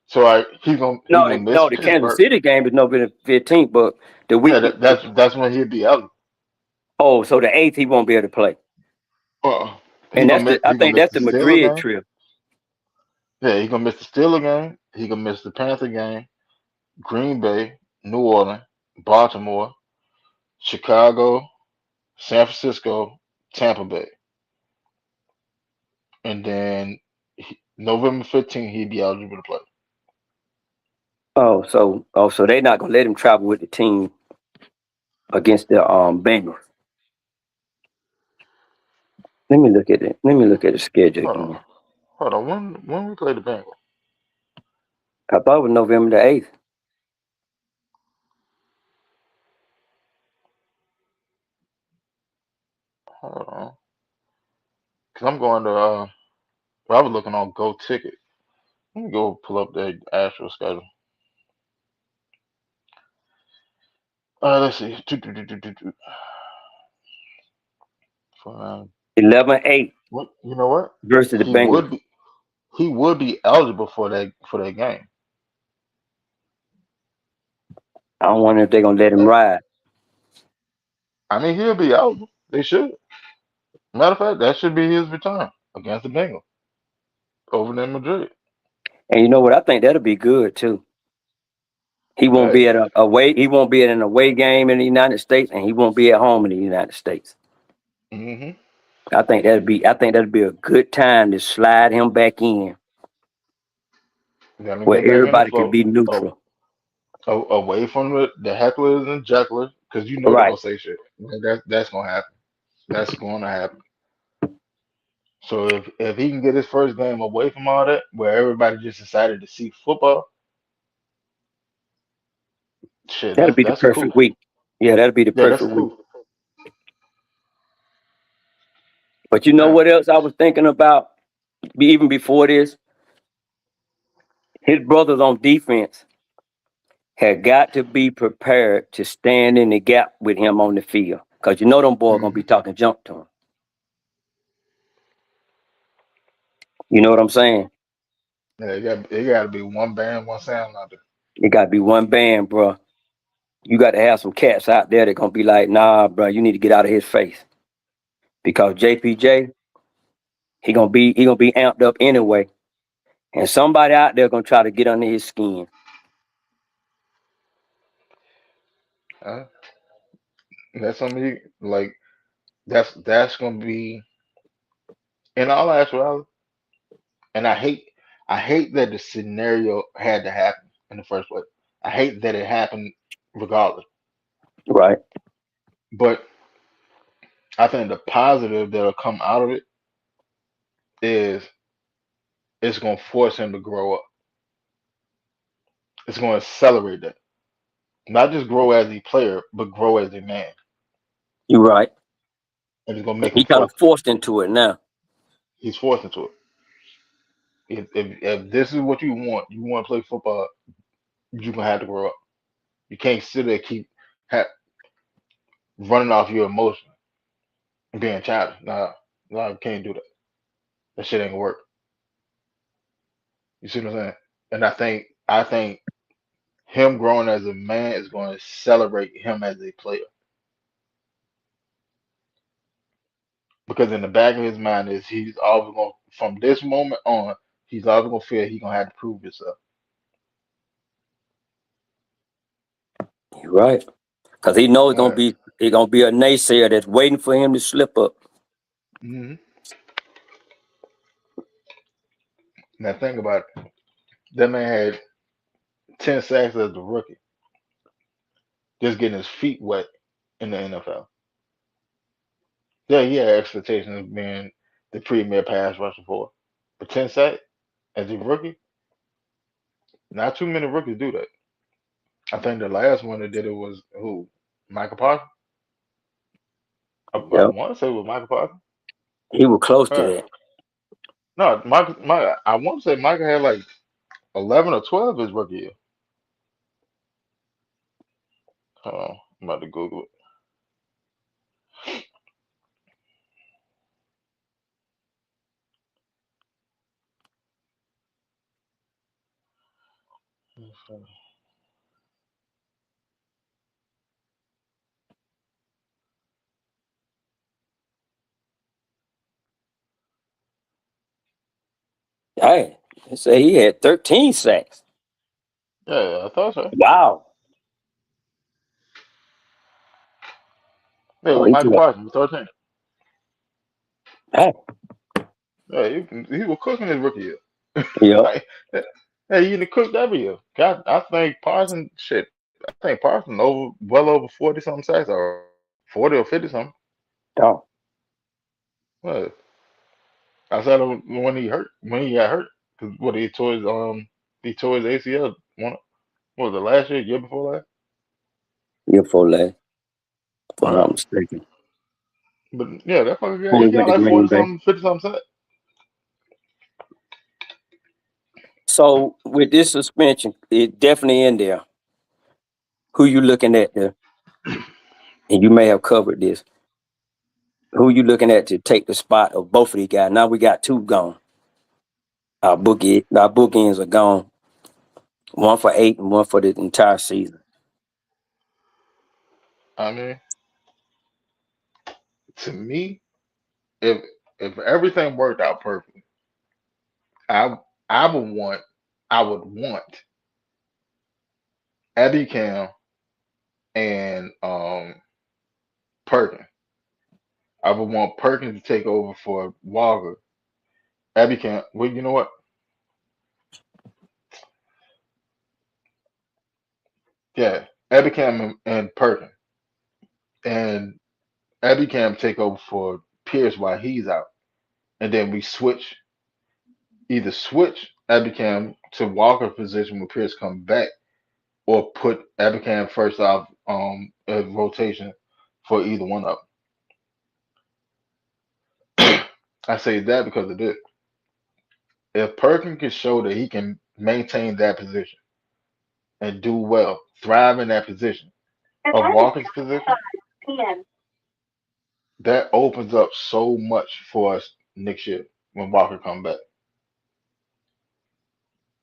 So he gonna miss No, the Kansas Pittsburgh. City game is November 15th, but the Yeah, week. that's when he'll be out. Oh, so the 8th he won't be able to play, He and gonna miss I he gonna think miss that's the the Steelers Madrid game. trip. Yeah, he gonna miss the Steelers game. He gonna miss the Panther game. Green Bay, New Orleans, Baltimore, Chicago, San Francisco, Tampa Bay, and then November 15th he'd be eligible to play. So they're not gonna let him travel with the team against the Bengals. Let me look at the schedule Hold on, again. hold on. When we play the Bengals? I thought it was November 8th. Hold on, cause I'm going to. Well, I was looking on Go Ticket. Let me go pull up the actual schedule. Let's see. Fine. 11-8 What you know what? versus the He Bengals. would be he would be eligible for that game. I don't wonder if they're gonna let him ride. I mean, he'll be eligible. They should. Matter of fact, that should be his return against the Bengals over in Madrid. And you know what? I think that'll be good too. He won't Hey, be at a away. He won't be at an away game in the United States, and he won't be at home in the United States. hmm I think that'd be a good time to slide him back in, let me where get back in the everybody can flow. be Oh, neutral. away from the hecklers and jecklers, because you know they're Right. gonna say shit. That's gonna happen. That's gonna happen. So if he can get his first game away from all that, where everybody just decided to see football, shit, That'll be the that's a cool. perfect week. Yeah, that'll be the Yeah, that's perfect week. cool. But you know Man, what else I was thinking about? Even before this, his brothers on defense had got to be prepared to stand in the gap with him on the field. Because you know them boys gonna be hmm talking junk to him. You know what I'm saying? yeah, it got to be one band, one sound out there. It gotta be one band, bro. You got to have some cats out there that gonna be like, nah, bro, you need to get out of his face. Because JPJ, he gonna be amped up anyway. And somebody out there gonna try to get under his skin. Huh? That's something like that's gonna be in all actuality. And I hate that the scenario had to happen in the first place. I hate that it happened regardless. Right. But I think the positive that'll come out of it is it's gonna force him to grow up. It's gonna accelerate that. Not just grow as a player, but grow as a man. You're right. And it's gonna make him He kind of focus. forced into it now. He's forced into it. If this is what you want to play football, you're gonna have to grow up. You can't sit there keep running off your emotions and being childish. Nah, you can't do that. That shit ain't gonna work. You see what I'm saying? And I think him growing as a man is going to celebrate him as a player because in the back of his mind is he's always going from this moment on. he's always gonna feel he gonna have to prove himself. You're right. Because he knows Right. it's gonna be a naysayer that's waiting for him to slip up. Hmm. Now think about it. That man had 10 sacks as a rookie, just getting his feet wet in the NFL. Yeah, he had expectations of being the premier pass rusher for, but 10 sacks as a rookie, not too many rookies do that. I think the last one that did it was who? Michael Parsons. I Yep. want to say it was Michael Parsons. He was close to Uh, that. no, I want to say Michael had like 11 or 12 his rookie year. Hold on, I'm about to Google it. Hey, they say he had 13 sacks. Yeah, I thought so. Wow. Yeah, it Oh, was he Michael threw Parsons, 13. hey, Yeah, he was cooking his rookie year. yep. Like, hey, he done cooked every year. God, I think Parsons, shit, I think Parsons well over 40 something sacks already. 40 or 50 something. Oh, Well, I said when he got hurt, because what he tore his ACL. What was it last year before last? you're for last, if I'm not Yeah, mistaken. but yeah, that fucker When he we went got to like Green 40 Bay. something, 50 something sacks. So with this suspension, it definitely in there. Who you looking at there? And you may have covered this. Who you looking at to take the spot of both of these guys? Now we got two gone. Our bookends are gone. One for 8 and one for the entire season. I mean, to me, if if everything worked out perfectly, I I would want I would want Abby Cam and Perkins. I would want Perkins to take over for Walker. Abby Cam. Well, you know what? Yeah, Abby Cam and Perkins, and Abby Cam take over for Pierce while he's out, and then we switch Abby Cam to Walker position when Pierce come back, or put Abby Cam first off rotation for either one of them. I say that because of this. If Perkins can show that he can maintain that position and do well, thrive in that position of Walker's position, that opens up so much for us next year when Walker come back.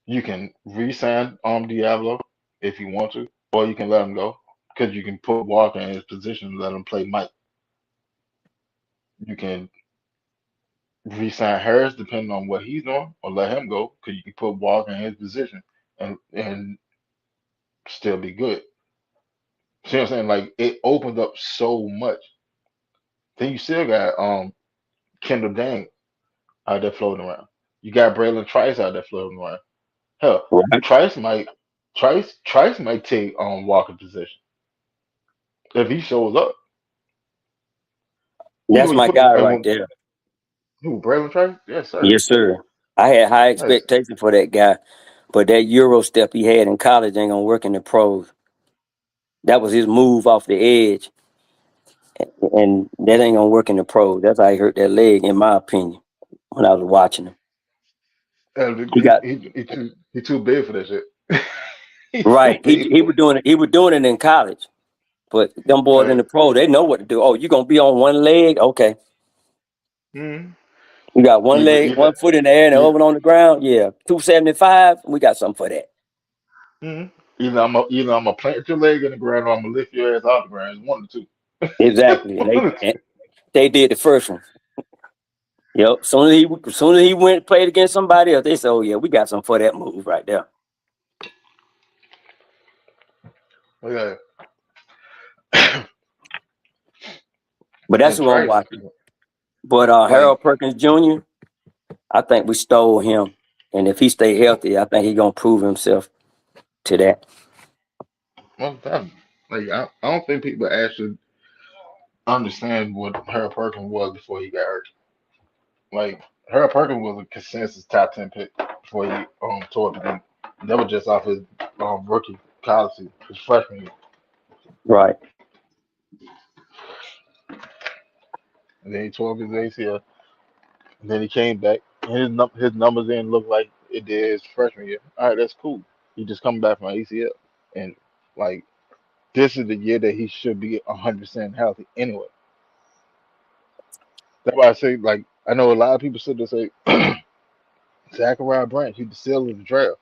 You can re-sign Diablo if you want to, or you can let him go because you can put Walker in his position and let him play Mike. You can re-sign Harris depending on what he's doing, or let him go because you can put Walker in his position and still be good. See what I'm saying? Like it opens up so much. Then you still got Kendall Dang out there floating around. You got Braylon Trice out there floating around. Hell, Right. Trice might Trice might take Walker's position if he shows up. That's When you my put him guy and right there. who Braylon Trice? Yes, sir. Yes, sir. I had high Yes. expectations for that guy, but that Euro step he had in college ain't gonna work in the pros. That was his move off the edge, and that ain't gonna work in the pros. That's how he hurt that leg, in my opinion, when I was watching him. He got He too big for that shit. He's too right. He big he for was doing it. He was doing it in college, but them it. boys in the pro, they know what to do. Oh, you gonna be on one leg? Okay. Mm. You got one Either leg, either one foot in the air, and the other either one on the ground. Yeah, 275. We got something for that. mm. Either I'm gonna plant your leg in the ground or I'm gonna lift your ass off the ground. It's one or two. Exactly. One or And they did the first one. Yep. Soon as he went and played against somebody else, they said, "Oh yeah, we got some for that move right there." Yeah, But that's and who I'm Trey, watching. But like, Harold Perkins Jr., I think we stole him, and if he stay healthy, I think he gonna prove himself to that. most definitely. Like, I don't think people actually understand what Harold Perkins was before he got hurt. Like, Harold Perkins was a consensus top 10 pick before he tore the beginning. That was just off his rookie college season, his freshman year. Right. And then he tore up his ACL. And then he came back. And his numbers didn't look like it did his freshman year. All right, that's cool. He just coming back from ACL. And, like, this is the year that he should be 100% healthy anyway. That's why I say, like, I know a lot of people sit there and say, Zachariah Branch, he's the seal of the draft.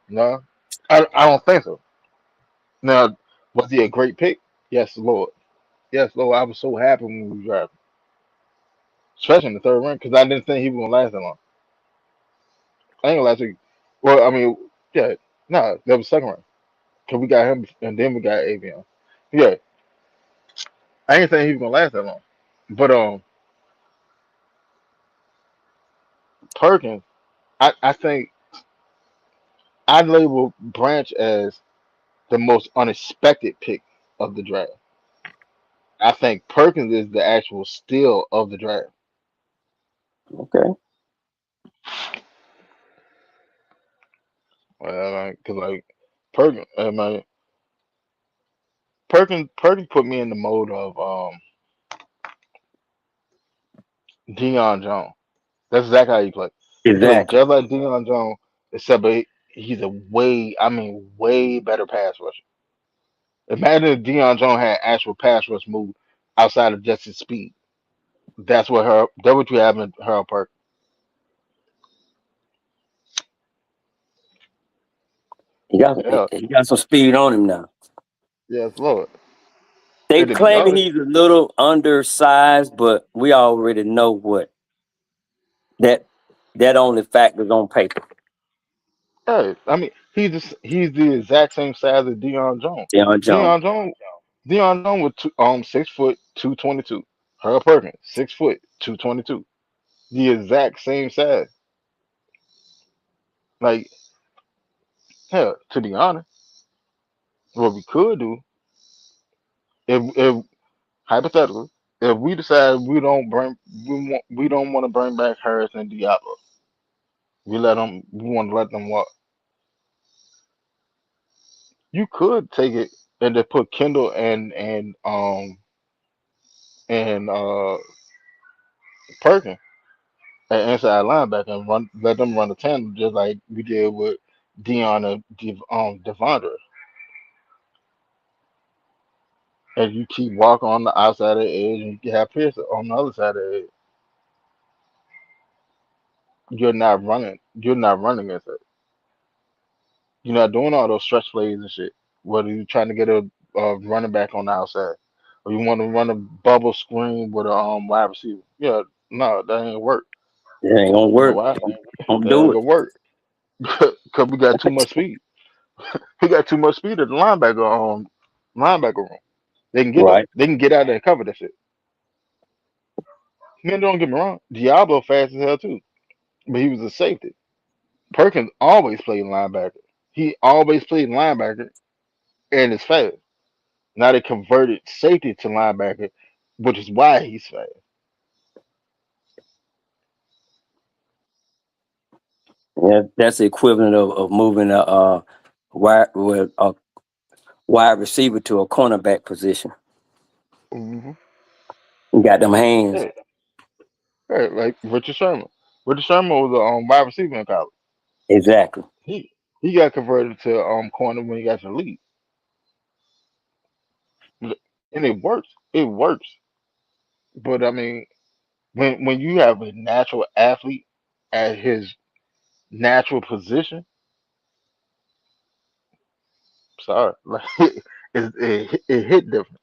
No, I don't think so. Now, was he a great pick? Yes, Lord. Yes, Lord. I was so happy when we drafted, especially in the third round, because I didn't think he was gonna last that long. I ain't gonna last week. Well, I mean, yeah, no, that was second round because we got him, and then we got Avion. Yeah, I ain't saying he was gonna last that long, but Perkins, I think I label Branch as the most unexpected pick of the draft. I think Perkins is the actual steal of the draft. Okay. Because like Perkins, Perkins put me in the mode of Deion Jones. That's exactly how he plays. He plays Exactly. just like Deion Jones, except he's a way better pass rusher. Imagine if Deion Jones had actual pass rush move outside of just his speed. That's what you have in Harold Perkins. Yeah, He got some speed on him now. yes, Lord. They And to be claiming honest, he's a little undersized, but we already know what that that only factors on paper. hey, I mean, he's the exact same size as Deion Jones. Deion Jones. Deion Jones, Deion Jones was 6 foot 222. Harold Perkins 6 foot 222. The exact same size. Like hell, to be honest, what we could do if hypothetically, if we decide we don't want to bring back Harris and Diablo, we want to let them walk. You could take it and just put Kendall and Perkins at inside linebacker and let them run the tandem just like we did with Dion and Devondre. And you keep walking on the outside of the edge and you have Pearce on the other side of the edge. You're not running. You're not running against it. You're not doing all those stretch plays and shit. Whether you're trying to get a running back on the outside or you want to run a bubble screen with a wide receiver. Yeah, no, that ain't work. It ain't gonna You know work. why? Don't That do ain't it. gonna work. Because we got too much speed. We got too much speed at the linebacker room. They can get up. Right. They can get out there and cover that shit. Man, don't get me wrong. Diablo fast as hell too, but he was a safety. Perkins always played linebacker. He always played linebacker and is fast. Now they converted safety to linebacker, which is why he's fast. Yeah, that's the equivalent of moving a wide receiver to a cornerback position. Hmm. You got them hands. Yeah, yeah, like Richard Sherman. Richard Sherman was a wide receiver in college. Exactly. He got converted to corner when he got to the league, and it works. It works. But I mean, when you have a natural athlete at his natural position, sorry, like it hit different.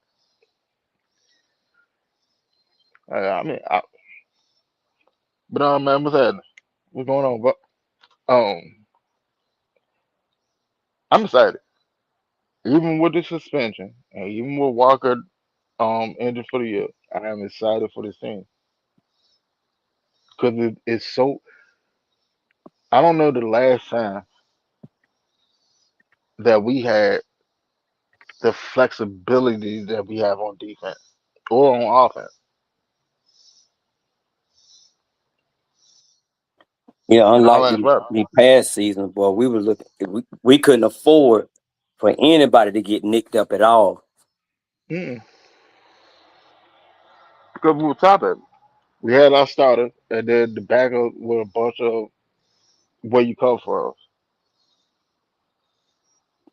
I mean, But man, what's happening? What's going on? But I'm excited. Even with the suspension, and even with Walker ended for the year, I am excited for this team because it's so. I don't know the last time that we had the flexibility that we have on defense or on offense Yeah, in our unlike last battle. the past season, boy, we were looking. We couldn't afford for anybody to get nicked up at all. Mm-mm. Because we were top heavy. We had our starter, and then the backup with a bunch of where you come from.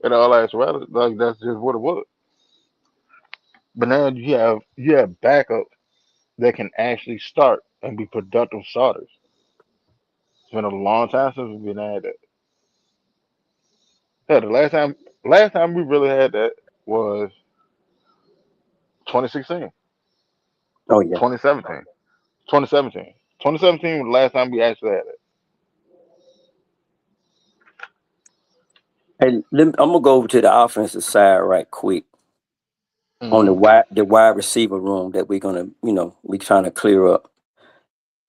In all actuality, like that's just what it was. But now you have backups that can actually start and be productive starters. It's been a long time since we've been had that. Yeah, the last time we really had that was 2016, Oh yeah. 2017, 2017. 2017 was the last time we actually had it. Hey, I'm gonna go over to the offensive side right quick on Hmm. the wide receiver room that we're gonna, we trying to clear up.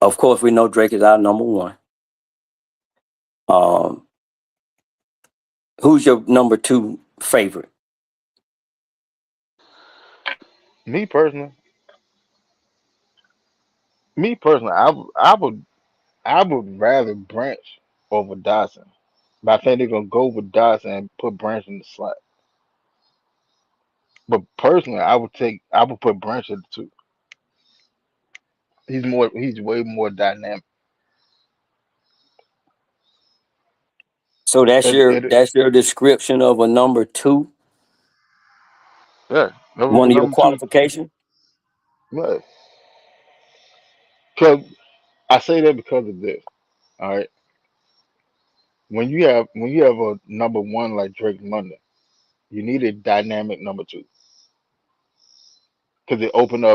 Of course, we know Drake is our number one. Um, who's your number two favorite? Me personally, I would rather Branch over Dawson, but I think they're gonna go with Dawson and put Branch in the slot. But personally, I would put Branch at the two. He's way more dynamic. So that's It, your it, that's your description of a number two. yeah, One of your number two. qualifications. Yeah, because I say that because of this. All right, when you have a number one like Drake London, you need a dynamic number two because it opened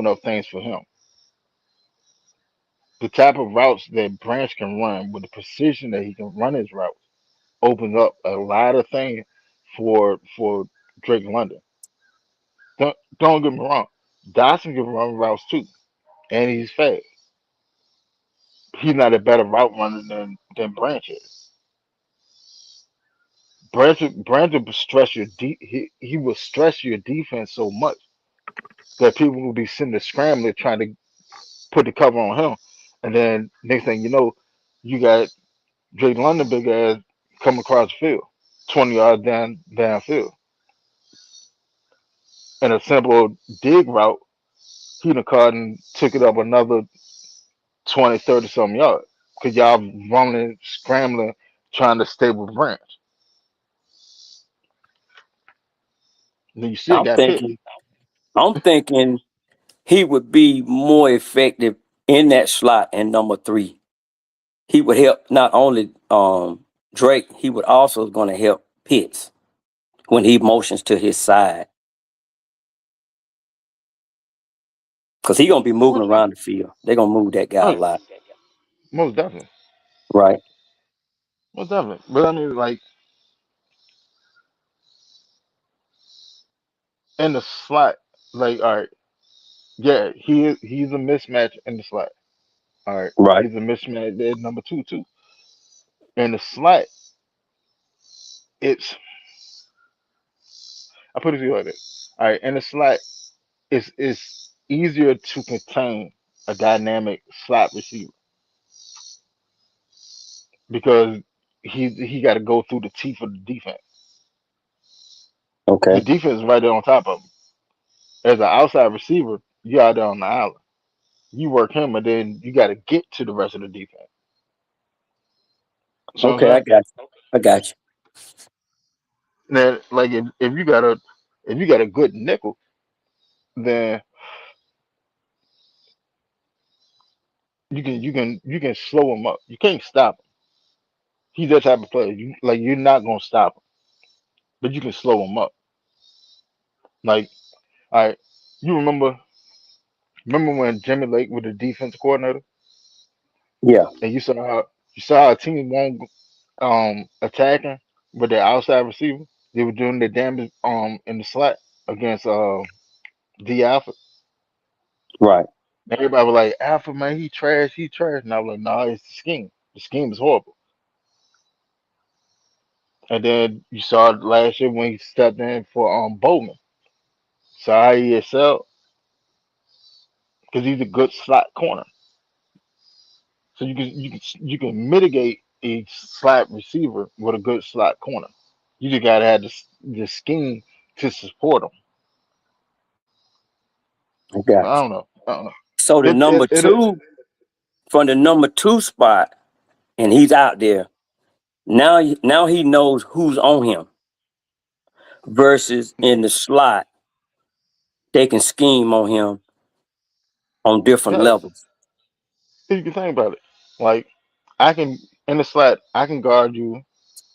up things for him. The type of routes that Branch can run with the precision that he can run his routes opens up a lot of things for Drake London. Don't get me wrong, Dawson can run routes too, and he's fast. He's not a better route runner than Branch is. Branch will stress he will stress your defense so much that people will be sitting there scrambling trying to put the cover on him, and then next thing you know, you got Drake London big ass coming across the field, 20 yards downfield, and a simple dig route. He done caught and took it up another 20, 30 some yards because y'all running, scrambling, trying to stay with Branch. And then you still I'm got Pitts. thinking. I'm thinking he would be more effective in that slot and number three. He would help not only Drake, he would also going to help Pitts when he motions to his side because he gonna be moving What? around the field. They're gonna move that guy Oh, a lot, most definitely, right? most definitely. But I mean, like in the slot, like all right, yeah, he's a mismatch in the slot. All right, Right. he's a mismatch at number two too. In the slot, it's I put it to you like this. All right, in the slot, it's easier to contain a dynamic slot receiver because he got to go through the teeth of the defense. The Okay. defense is right there on top of him. As an outside receiver, you out there on the island. You work him, and then you got to get to the rest of the defense. See what I'm Okay, I saying? got you. I got you. Then, like if you got a good nickel, then you can slow him up. You can't stop him. He's that type of player. You're not gonna stop him, but you can slow him up. Like, all right, you remember when Jimmy Lake was the defense coordinator? Yeah. and you saw how a team won't attacking with their outside receiver. They were doing the damage in the slot against D Alpha. Right. Everybody was like, Alpha man, he trash. And I was like, nah, it's the scheme. The scheme is horrible. And then you saw it last year when he stepped in for Bowman. Saw how he excelled because he's a good slot corner. So you can mitigate a slot receiver with a good slot corner. You just gotta have the scheme to support him. I But got I you. don't know. I don't know. So the It, number it, it, two from the number two spot, and he's out there now. Now he knows who's on him. Versus in the slot, they can scheme on him on different yes. levels. You can think about it. Like I can in the slot, I can guard you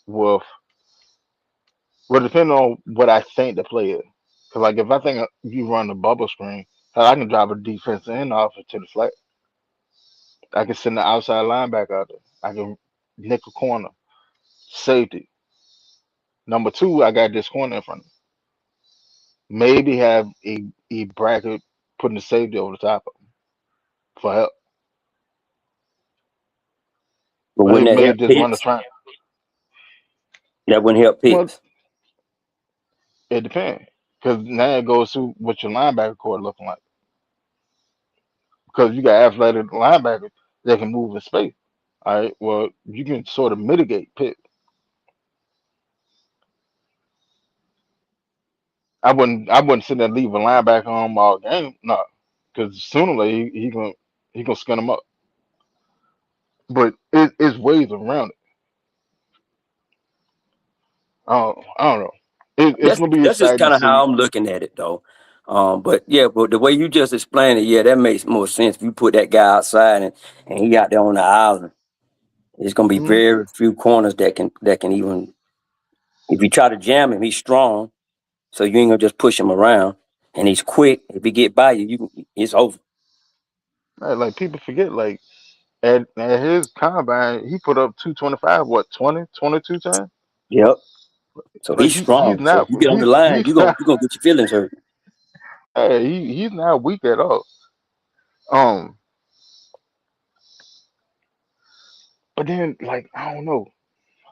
with well, depending on what I think the play is. Because like if I think you run the bubble screen, hell, I can drive a defense and offense to the flat. I can send the outside linebacker out there. I can nickel corner, safety. Number two, I got this corner in front of me. Maybe have a bracket putting the safety over the top of him for help. But Or he wouldn't that may help just run the Pitts? train. That wouldn't help Well, Pitts. it depends. Because now it goes to what your linebacker core looking like. Because you got athletic linebackers that can move in space. All right. Well, you can sort of mitigate Pitt. I wouldn't sit there and leave a linebacker on all game. No, because sooner or later he gonna skin him up. But it's ways around it. I don't know. It's That's gonna be that's just exciting to kind of see. how I'm looking at it, though. But yeah, but the way you just explained it, yeah, that makes more sense. If you put that guy outside and he out there on the island, it's gonna be Mhm. very few corners that can even if you try to jam him, he's strong, so you ain't gonna just push him around, and he's quick. If he get by you, it's over. Like people forget, like at his combine, he put up 225, what 20, 22 times. Yep. So Like he's he's strong. So if not you get on the line, he's not you gonna get your feelings hurt. he's not weak at all. Um, but then like I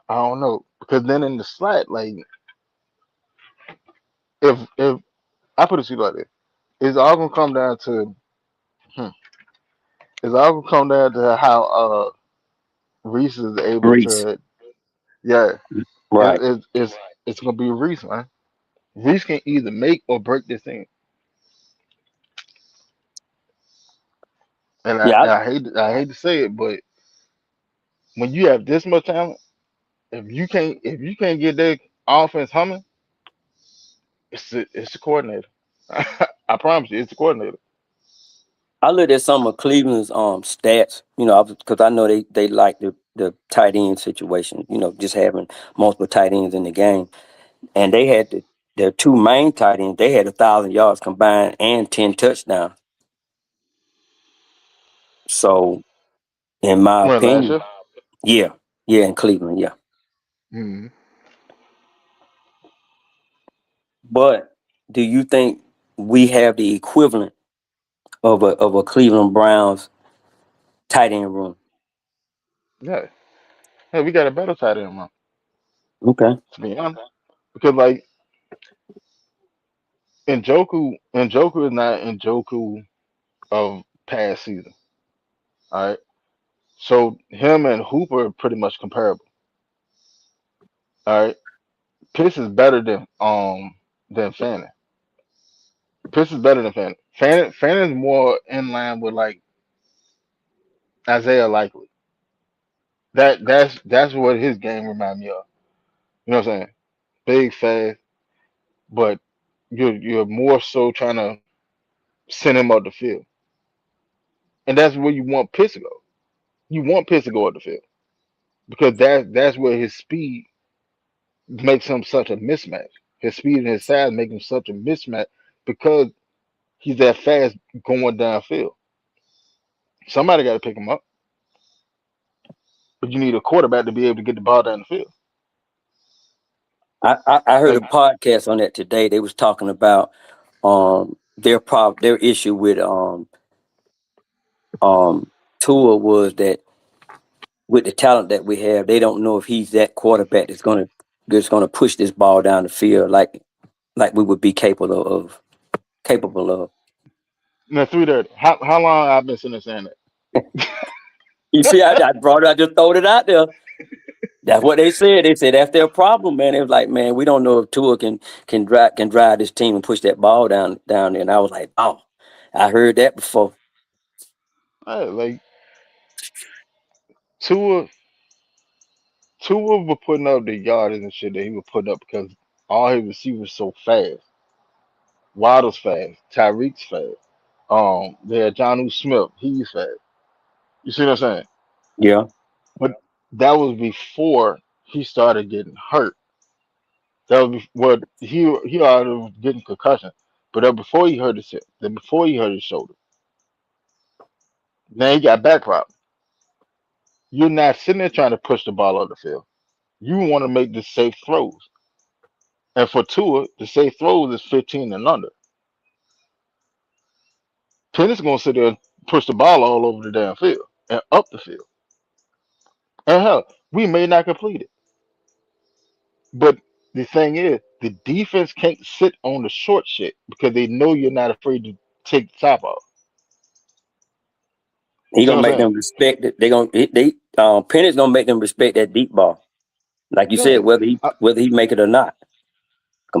don't know because then in the slot, like if I put it to you like this, it's all gonna come down to hmm, it's all gonna come down to how Reese is able Reese. to yeah Right. it's gonna be Reese, man. Reese can either make or break this thing, and I, Yeah. I hate to say it, but when you have this much talent, if you can't get that offense humming, it's the coordinator. I promise you, it's the coordinator. I looked at some of Cleveland's stats, because I know they like the tight end situation, just having multiple tight ends in the game. And they had their two main tight ends, they had 1,000 yards combined and 10 touchdowns. So in my When last opinion, year, yeah, yeah, in Cleveland, yeah. mm, But do you think we have the equivalent of a Cleveland Browns tight end room? yeah, hey, we got a better tight end, man. Okay. To be honest, because like Njoku is not Njoku of past season. All right, so him and Hooper are pretty much comparable. All right, Pitts is better than Fanning. Pitts is better than Fanning. Fanning's more in line with like Isaiah Likely. That's what his game reminds me of. You know what I'm saying? Big, fast, but you're more so trying to send him up the field, and that's where you want Pitts to go. You want Pitts to go up the field because that's where his speed makes him such a mismatch. His speed and his size make him such a mismatch because he's that fast going downfield. Somebody got to pick him up. but you need a quarterback to be able to get the ball down the field. I heard a Like, podcast on that today. They was talking about their issue with Tua was that with the talent that we have, they don't know if he's that quarterback that's gonna push this ball down the field like we would be capable of. now 3:30. How long I've been sitting there saying You see, I brought it, I just throwed it out there. That's what they said. They said that's their problem, man. It was like, man, we don't know if Tua can drive this team and push that ball down there. And I was like, oh, I heard that before. that? Like Tua, Tua was putting up the yardage and shit that he was putting up because all his receivers so fast. Waddle's fast. Tyreek's fast. They had John Smith. He's fast. You see what I'm saying? Yeah, But that was before he started getting hurt. That was what he already was getting concussion. But that before he hurt his hip, then before he hurt his shoulder. Now he got back problems. You're not sitting there trying to push the ball on the field. You want to make the safe throws. And for Tua, the safe throws is 15 and under. Penny's gonna sit there and push the ball all over the damn field and up the field. And hell, we may not complete it. But the thing is, the defense can't sit on the short shit because they know you're not afraid to take the top off. he See gonna what I'm make saying? them respect it. They Penny's gonna make them respect that deep ball, like you said, Yeah. whether he make it or not,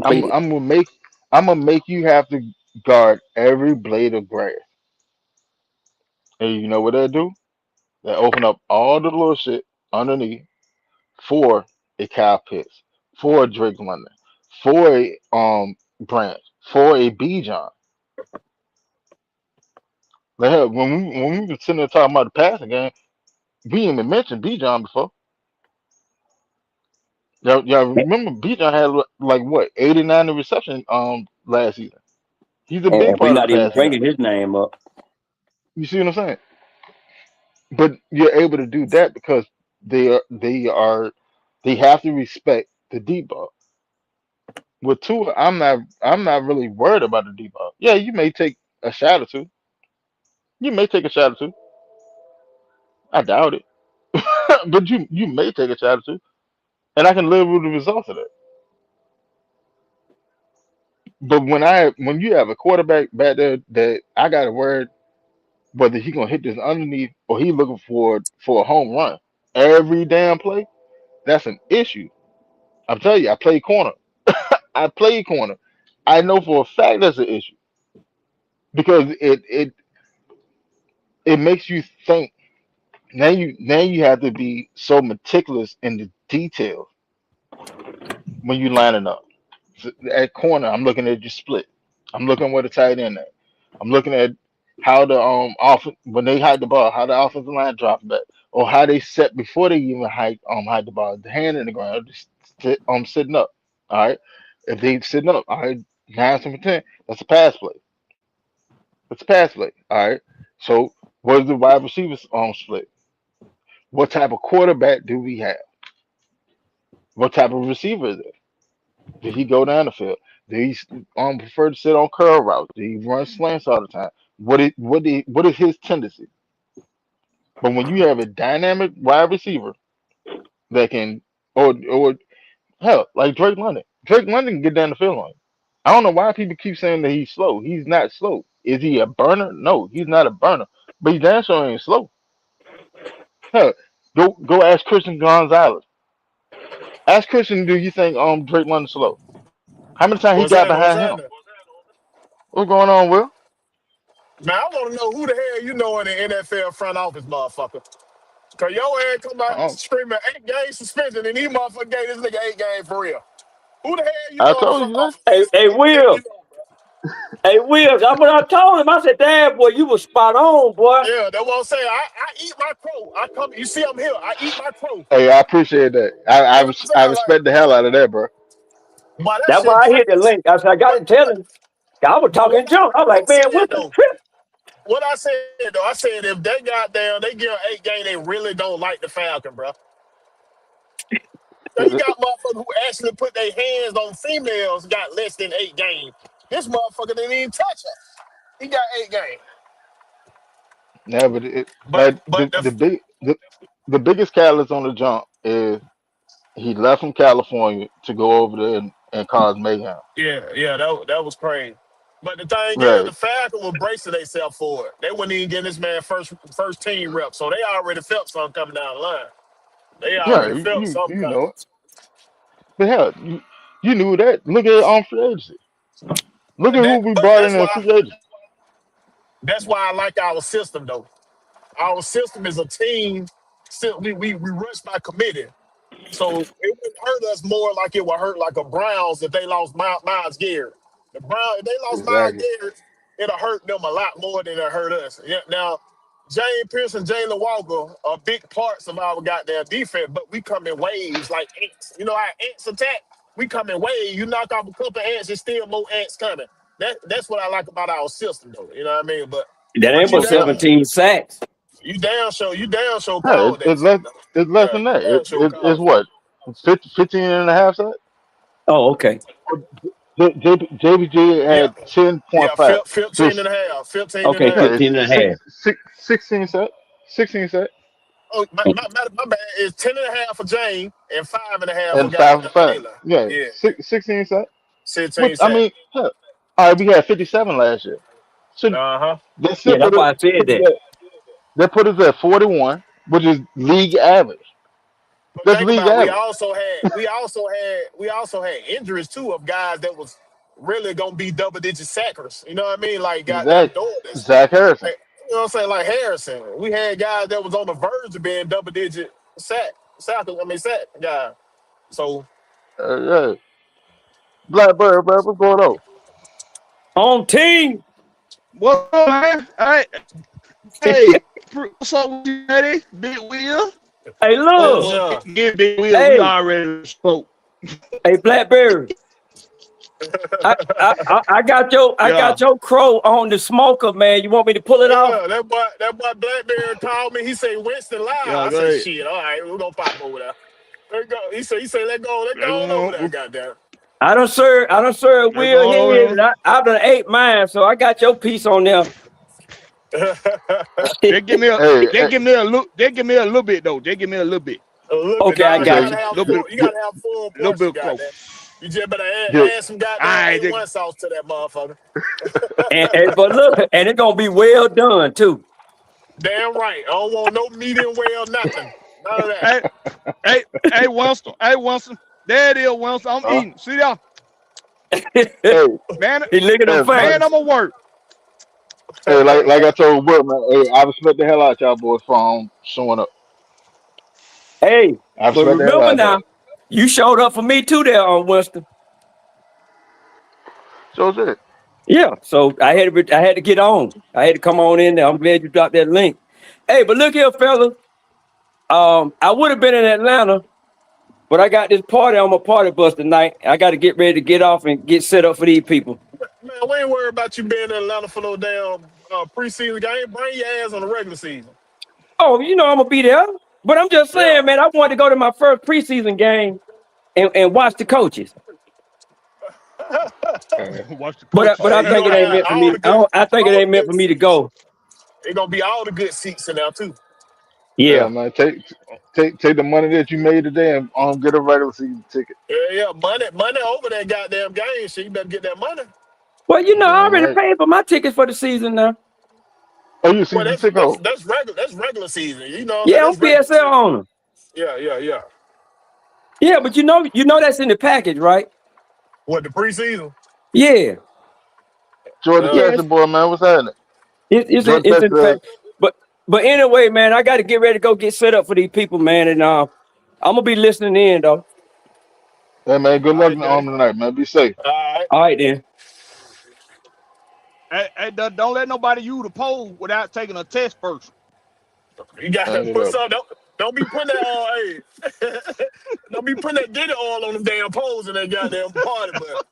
I'm complete it. I'm gonna make I'm gonna make you have to guard every blade of grass. And you know what they do? They open up all the little shit underneath for a Kyle Pitts, for a Drake London, for a Branch, for a B John. Like hell, when we were sitting there talking about the passing game, we didn't even mention B John before. Y'all remember B John had like what 89 reception last season. He's a big And we're part of the not even passing game. bringing his name up. You see what I'm saying? But you're able to do that because they have to respect the deep ball. With Tua, I'm not really worried about the deep ball. Yeah, you may take a shot or two. You may take a shot or two. I doubt it, but you may take a shot or two, and I can live with the results of that. But when you have a quarterback back there that I got to worry whether he gonna hit this underneath or he looking for a home run every damn play, that's an issue. I'm telling you, I play corner. I play corner. I know for a fact that's an issue because it makes you think. Now you have to be so meticulous in the details when you lining up. So at corner, I'm looking at your split. I'm looking where the tight end at. I'm looking at how the off when they hide the ball, how the offensive line drops back, or how they set before they even hide the ball, the hand in the ground, just sitting up. All right, if they sitting up, all right, 9 to 10, that's a pass play. That's a pass play. All right. So what is the wide receivers split? What type of quarterback do we have? What type of receiver is it? Did he go down the field? Did he prefer to sit on curl routes? Did he run slants all the time? What is his tendency? But when you have a dynamic wide receiver that can, or hell, like Drake London can get down the field on you. I don't know why people keep saying that he's slow. He's not slow. Is he a burner? No, he's not a burner. But he damn sure ain't slow. Hell, go ask Christian Gonzalez. Ask Christian, do you think Drake London slow? How many times he What's got happening? What's behind him? happening? What's going on, Will? Man, I want to know who the hell you know in the NFL front office, motherfucker. Cause your ass come out Oh, screaming 8 game suspension and he motherfucker gave this nigga 8 games for real. Who the hell you I know in the told front you that. office, Hey, motherfucker? hey, Let me hear you Will. know, bro. Hey, Will. That's what I told him. I said, "Damn, boy, you was spot on, boy." Yeah, that's what I'm saying. I eat my crow. I come, you see I'm here. I eat my crow. Hey, I appreciate that. You know what I'm I saying? respect the hell out of that, bro. But that That's shit why I hit the crazy. link. I said, I got But to tell him. I was but talking junk. I was what I'm like, man, saying what the though, trip? what I said though, I said if they got down, they give 8 game, they really don't like the Falcon, bro. So you got motherfuckers who actually put their hands on females got less than 8 games. This motherfucker didn't even touch her. He got 8 games. Yeah, but it But like but the the biggest catalyst on the jump is he left from California to go over there and cause mayhem. yeah, that was crazy. But the thing is, the Right. Falcons were bracing themselves for it. They wouldn't even get this man first team rep, so they already felt something coming down the line. They Right. already felt something You coming. know it. But hell, you knew that. Look at free agency. Look at who we But brought in as free agents. that's why I like our system though. Our system is a team. We rush by committee. So it wouldn't hurt us more like it would hurt like a Browns if they lost Miles Garrett. The Browns, if they lost Miles Exactly. Garrett, it'll hurt them a lot more than it hurt us. Yeah, now, James Pearce and Jalen Walker are big parts of our goddamn defense, but we come in waves like ants. You know how ants attack? We come in waves. You knock off a couple of ants, there's still more ants coming. That's what I like about our system, though. You know what I mean? That But ain't you but Most down, definitely. 17 sacks. you down show Yeah, called that shit, though. it's less Yeah, than you that. down show It's called that. what? 15 and a half sacks? Oh, okay. JBG Yeah, had 10.5. yeah, So 15 and a half. 15 and a Okay, yeah, half. 15 it's and a half. 16 sacks. 16 sacks. Oh, my bad. It's 10 and a half for Jane and 5.5 for And 5 for goddamn 5. Jayla. Yeah, Yeah, 16 sacks. Which, 16 I sack. mean, hell, all right, we had 57 last year. So Uh-huh. they Yeah, still that's why I said put us that. they put us at 41, which is league average. But That's think league about it, average. we also had injuries too of guys that was really gonna be double digit sackers. You know what I mean? Like goddamn Exactly. Doris. Zach Harrison. Like, you know what I'm saying? Like Harrison. We had guys that was on the verge of being double digit sack guy. So Yeah. Blackbird, bro, what's going on? On team. What up, man? Hey, what's up with you, Eddie? Big Wheel? Hey, yes, look. sir. Again, Big Wheel, we Hey, already spoke. hey, Blackberry. I Yeah. got your crow on the smoker, man. You want me to pull it off? Yeah, that boy Blackberry called me. He said Winston live. Yeah, I go said ahead. shit. All right, we're gonna pop over there. Let go. He said let Let's go on over go there. on. Goddamn. I done served Let's Will go on Head, over and I done ate mine, so I got your piece on there. there. They give me a Hey, they hey, give me a look. They give me a little bit though. They give me a little bit. A little bit. Okay, I Nah, you got okay, gotta you. have little full. bit You get, gotta have full little bit portion. of crow. Goddamn. You just better get, add some goddamn Alright, A1 sauce to that motherfucker. And but look, and it's gonna be well done too. Damn right. I don't want no medium well nothing. None of that. hey, hey, hey, Winston. Hey, Winston. There it is, Winston. I'm huh? eating. See there? Hey, Man, He licking them hey, man, fingers. I'm at work. hey, like I told Will, man, hey, I respect the hell out y'all boys for showing up. Hey, I but respect the hell remember out y'all. now, you showed up for me too there on Winston. So it's it. Yeah, so I had to get on. I had to come on in there. I'm glad you dropped that link. Hey, but look here, fella. I would have been in Atlanta, but I got this party on my party bus tonight. I got to get ready to get off and get set up for these people. Man, we ain't worried about you being in Atlanta for no damn preseason game. Bring your ass on the regular season. Oh, you know I'm gonna be there. But I'm just Yeah. saying, man, I wanted to go to my first preseason game and watch the coaches. Watch the But coaches. I Hey, you think it gonna ain't have meant for me. I think it all the ain't meant good for me to seats. go. It's gonna be all the good seats in there too. Yeah, Yeah. man. Take the money that you made today and get a regular season ticket. Yeah, money over that goddamn game. So you better get that money. Well, you know, I Damn already right. paid for my tickets for the season now. Oh, you a Well, season ticket holder? that's regular season. You know what I'm saying? Yeah, I'm That's regular PSL season. owner. Yeah. Yeah, but you know that's in the package, right? What the preseason? Yeah. Jordan Uh, Yeah, Texas boy, man, what's happening? Jordan it's in Texas, the package. But anyway, man, I got to get ready to go get set up for these people, man, and I'm gonna be listening in though. hey man, good all luck right, Daddy. tonight, man. Be safe. All right. All right then. Hey, don't let nobody use the poll without taking a test first. You got to Hang it put up. some. Don't be putting that. Hey, don't be putting that Diddy oil on them damn poles in that goddamn party, but.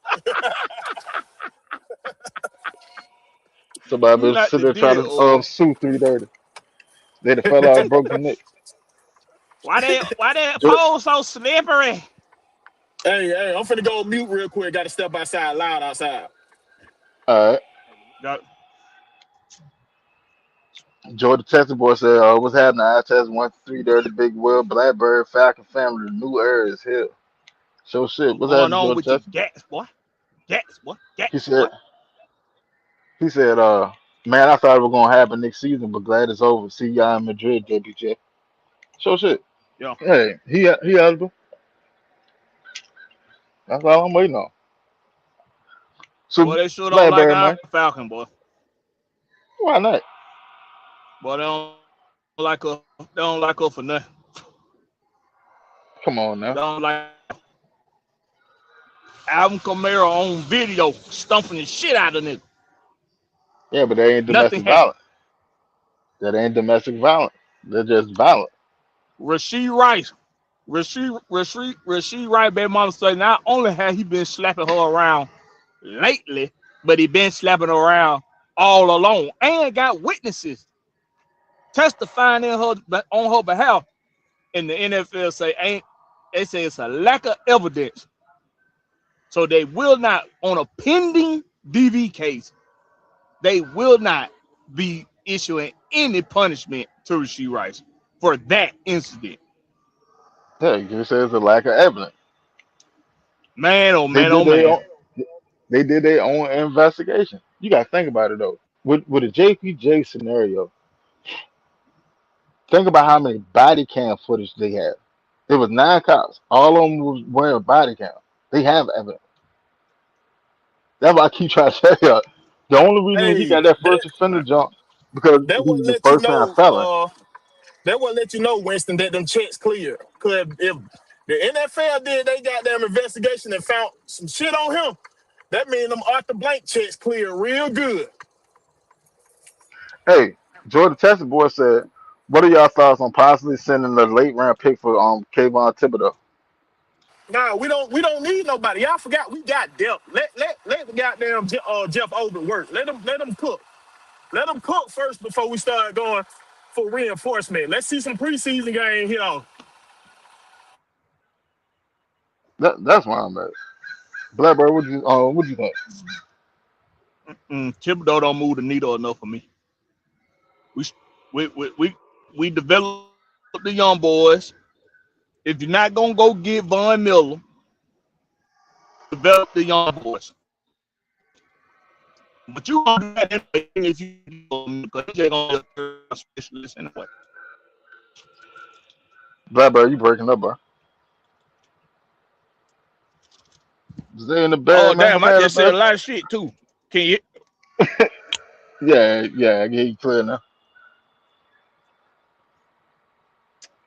Somebody He was like sitting to there did trying it, to or sue 330. Then the fella out broke the neck. why they Ju- pole so slippery? Hey, I'm finna go mute real quick. Got to step outside, loud outside. All right. Got- Jordan Texas boy said, what's happening? I test 1 330 Big Will, Blackbird, Falcon family, the new era is here. So shit. What's What's going happening, on Jordan with your Texas? gas, boy? Gas, boy. He Gas, said, boy. he said, man, I thought it was gonna happen next season, but glad it's over. See y'all in Madrid, JPJ. So shit. Yeah. Hey, he eligible. That's all I'm waiting on. Boy, So they sure don't like Blackbird, our man. Falcon, boy. Why not? Boy, they don't like her for nothing. Come on They now. don't like Alvin Kamara on video stumping the shit out of nigga. Yeah, but they ain't Nothing domestic happened. violence. That ain't domestic violence. They're just violent. Rasheed Rice. Rasheed Rice, baby mama say not only has he been slapping her around lately, but he been slapping her around all along and got witnesses testifying on her behalf. And the NFL say ain't they say it's a lack of evidence. So they will not, on a pending DV case, they will not be issuing any punishment to Rasheed Rice for that incident. Yeah, you just says a lack of evidence. Man, oh They man, oh did their man. own. They did their own investigation. You got to think about it though. With a JPJ scenario, think about how many body cam footage they have. There was 9 cops. All of them was wearing a body cam. They have evidence. That's why I keep trying to tell you. The only reason he Hey, got that that first offender jump because that he would was a let you first time know. felon. That would let you know, Winston, that them checks clear. Cause if the NFL did they goddamn investigation and found some shit on him, that means them Arthur Blank checks clear real good. Hey, Jordan Texas boy said, "What are y'all thoughts on possibly sending a late round pick for Kayvon Thibodeau?" Nah, we don't need nobody. Y'all forgot we got depth. Let the goddamn Jeff Oden work. Let them cook. Let them cook first before we start going for reinforcement. Let's see some preseason game here. That's why I'm at. Blackbird, what you think? Thibodeau don't move the needle enough for me. We we develop the young boys. If you're not gonna go get Von Miller, develop the young boys. But you gonna do that anyway if you because he's gonna be a specialist anyway. Blackbird, you breaking up, bro? Stay in the Oh bed, man. damn, What's I happening, just said man? a lot of shit too. Can you? Yeah, I get you clear now.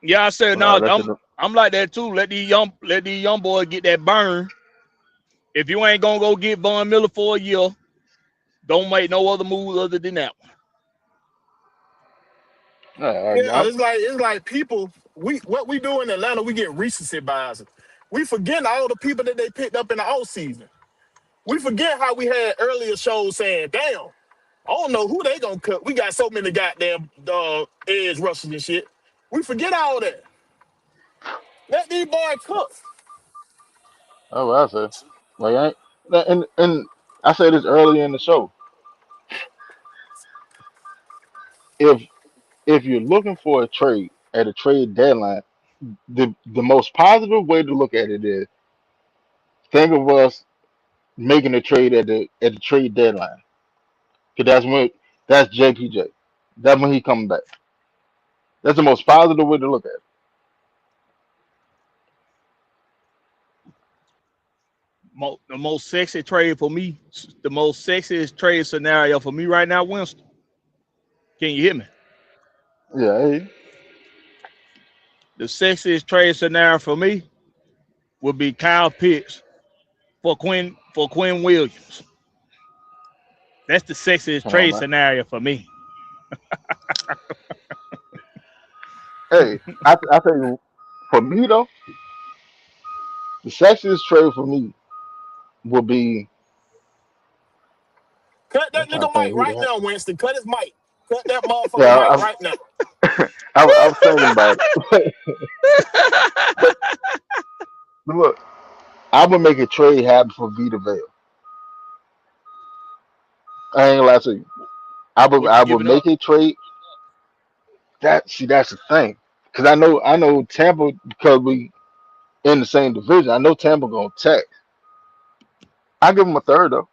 Yeah, I said Well, no. that's it. I'm like that too. Let these young boys get that burn. If you ain't gonna go get Von Miller for a year, don't make no other move other than that one. I Yeah, got it. it's like people. What we do in Atlanta, we get recency bias. We forget all the people that they picked up in the off season. We forget how we had earlier shows saying, "Damn, I don't know who they gonna cut. We got so many goddamn edge rushers and shit." We forget all that. Let these boys cook. That's what I say. Like, and I said this earlier in the show. If if you're looking for a trade at a trade deadline, the most positive way to look at it is think of us making a trade at the trade deadline. Cause that's JPJ. That's when he coming back. That's the most positive way to look at it. The most sexy trade for me, the most sexiest trade scenario for me right now, Winston. Can you hear me? Yeah, hey, The sexiest trade scenario for me would be Kyle Pitts for Quinn Williams. That's the sexiest come on, trade man. scenario for me. Hey, I tell you, for me though, the sexiest trade for me would be Cut I'm that trying nigga to think mic who right the heck. now, Winston. Cut his mic. Cut that motherfucker Yeah, mic right now. I was thinking about it. but look, I would make a trade happen for Vita Vale. I ain't gonna lie to you. Would you I give would it up? make a trade. That's the thing. Cause I know Tampa because we in the same division. I know Tampa gonna tech. I give him a third though.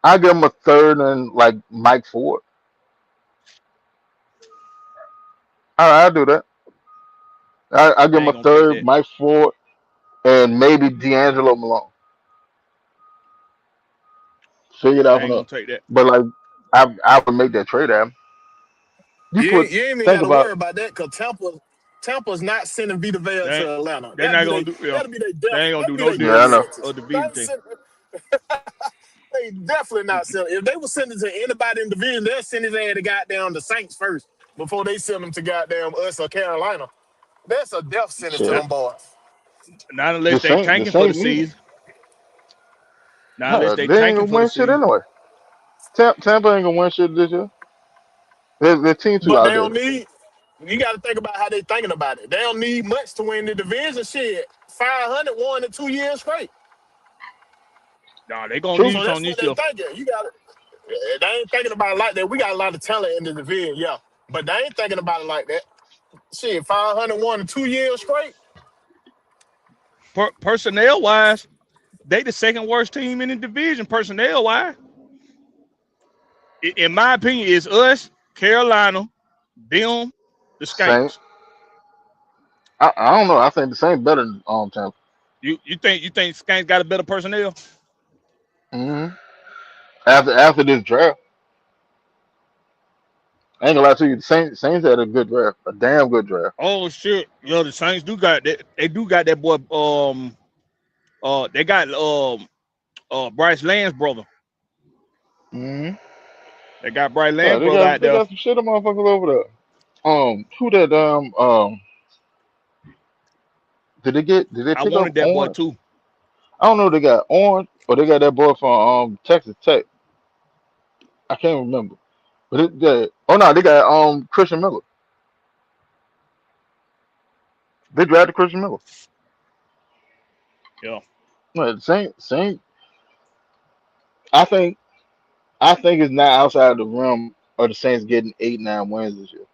I give him a third and like Mike Ford. All right, I'll do that. I give I him ain't a gonna take third, that. Mike Ford, and maybe D'Angelo Malone. Figure it Yeah, out I from ain't there. gonna take that. But like, I would make that trade happen. You put You ain't even think got to about worry about that because Tampa's not sending Vita Vale They ain't, to Atlanta. they're not gonna do. Yeah, That'll be their they death. ain't gonna That'll do be no their yeah, death I division know. sentence. or They division ain't thing. send, they definitely not sending. If they were sending to anybody in the division, they'll send his ass to goddamn the Saints first before they send them to goddamn us or Carolina. That's a death sentence to Shit, them boys. Not unless they The tanking for the Saints need him. season. Not unless Huh, they they ain't tanking gonna for the win shit season. anyway. Tampa ain't gonna win shit this year. Their team too But they don't outdated. need. You got to think about how they thinking about it. They don't need much to win the division. Shit, 500 won in 2 years straight. Nah, they gonna True. need So that's something what this they year. thinking. You got to. They ain't thinking about it like that. We got a lot of talent in the division, yeah. But they ain't thinking about it like that. Shit, 501 in 2 years straight. Personnel wise, they the second worst team in the division. Personnel wise, in my opinion, it's us, Carolina, them, the Saint. Skanks. I don't know. I think the Saints better than Tampa. You think Skanks got a better personnel? hmm After this draft, I ain't gonna lie to you. The Saints had a good draft, a damn good draft. Oh shit, yo, the Saints do got that. They do got that boy. They got Bryce Land's brother. hmm They got Bryce Yeah, Land's brother out they there. got some shit motherfuckers over there. Who that did they I pick up wanted that boy Orange? too. I don't know. They got Orange or they got that boy from Texas Tech. I can't remember. But oh no, they got Christian Miller. They drafted Christian Miller. Yeah. Right, Saint. I think it's not outside the realm of the Saints getting 8, 9 wins this year.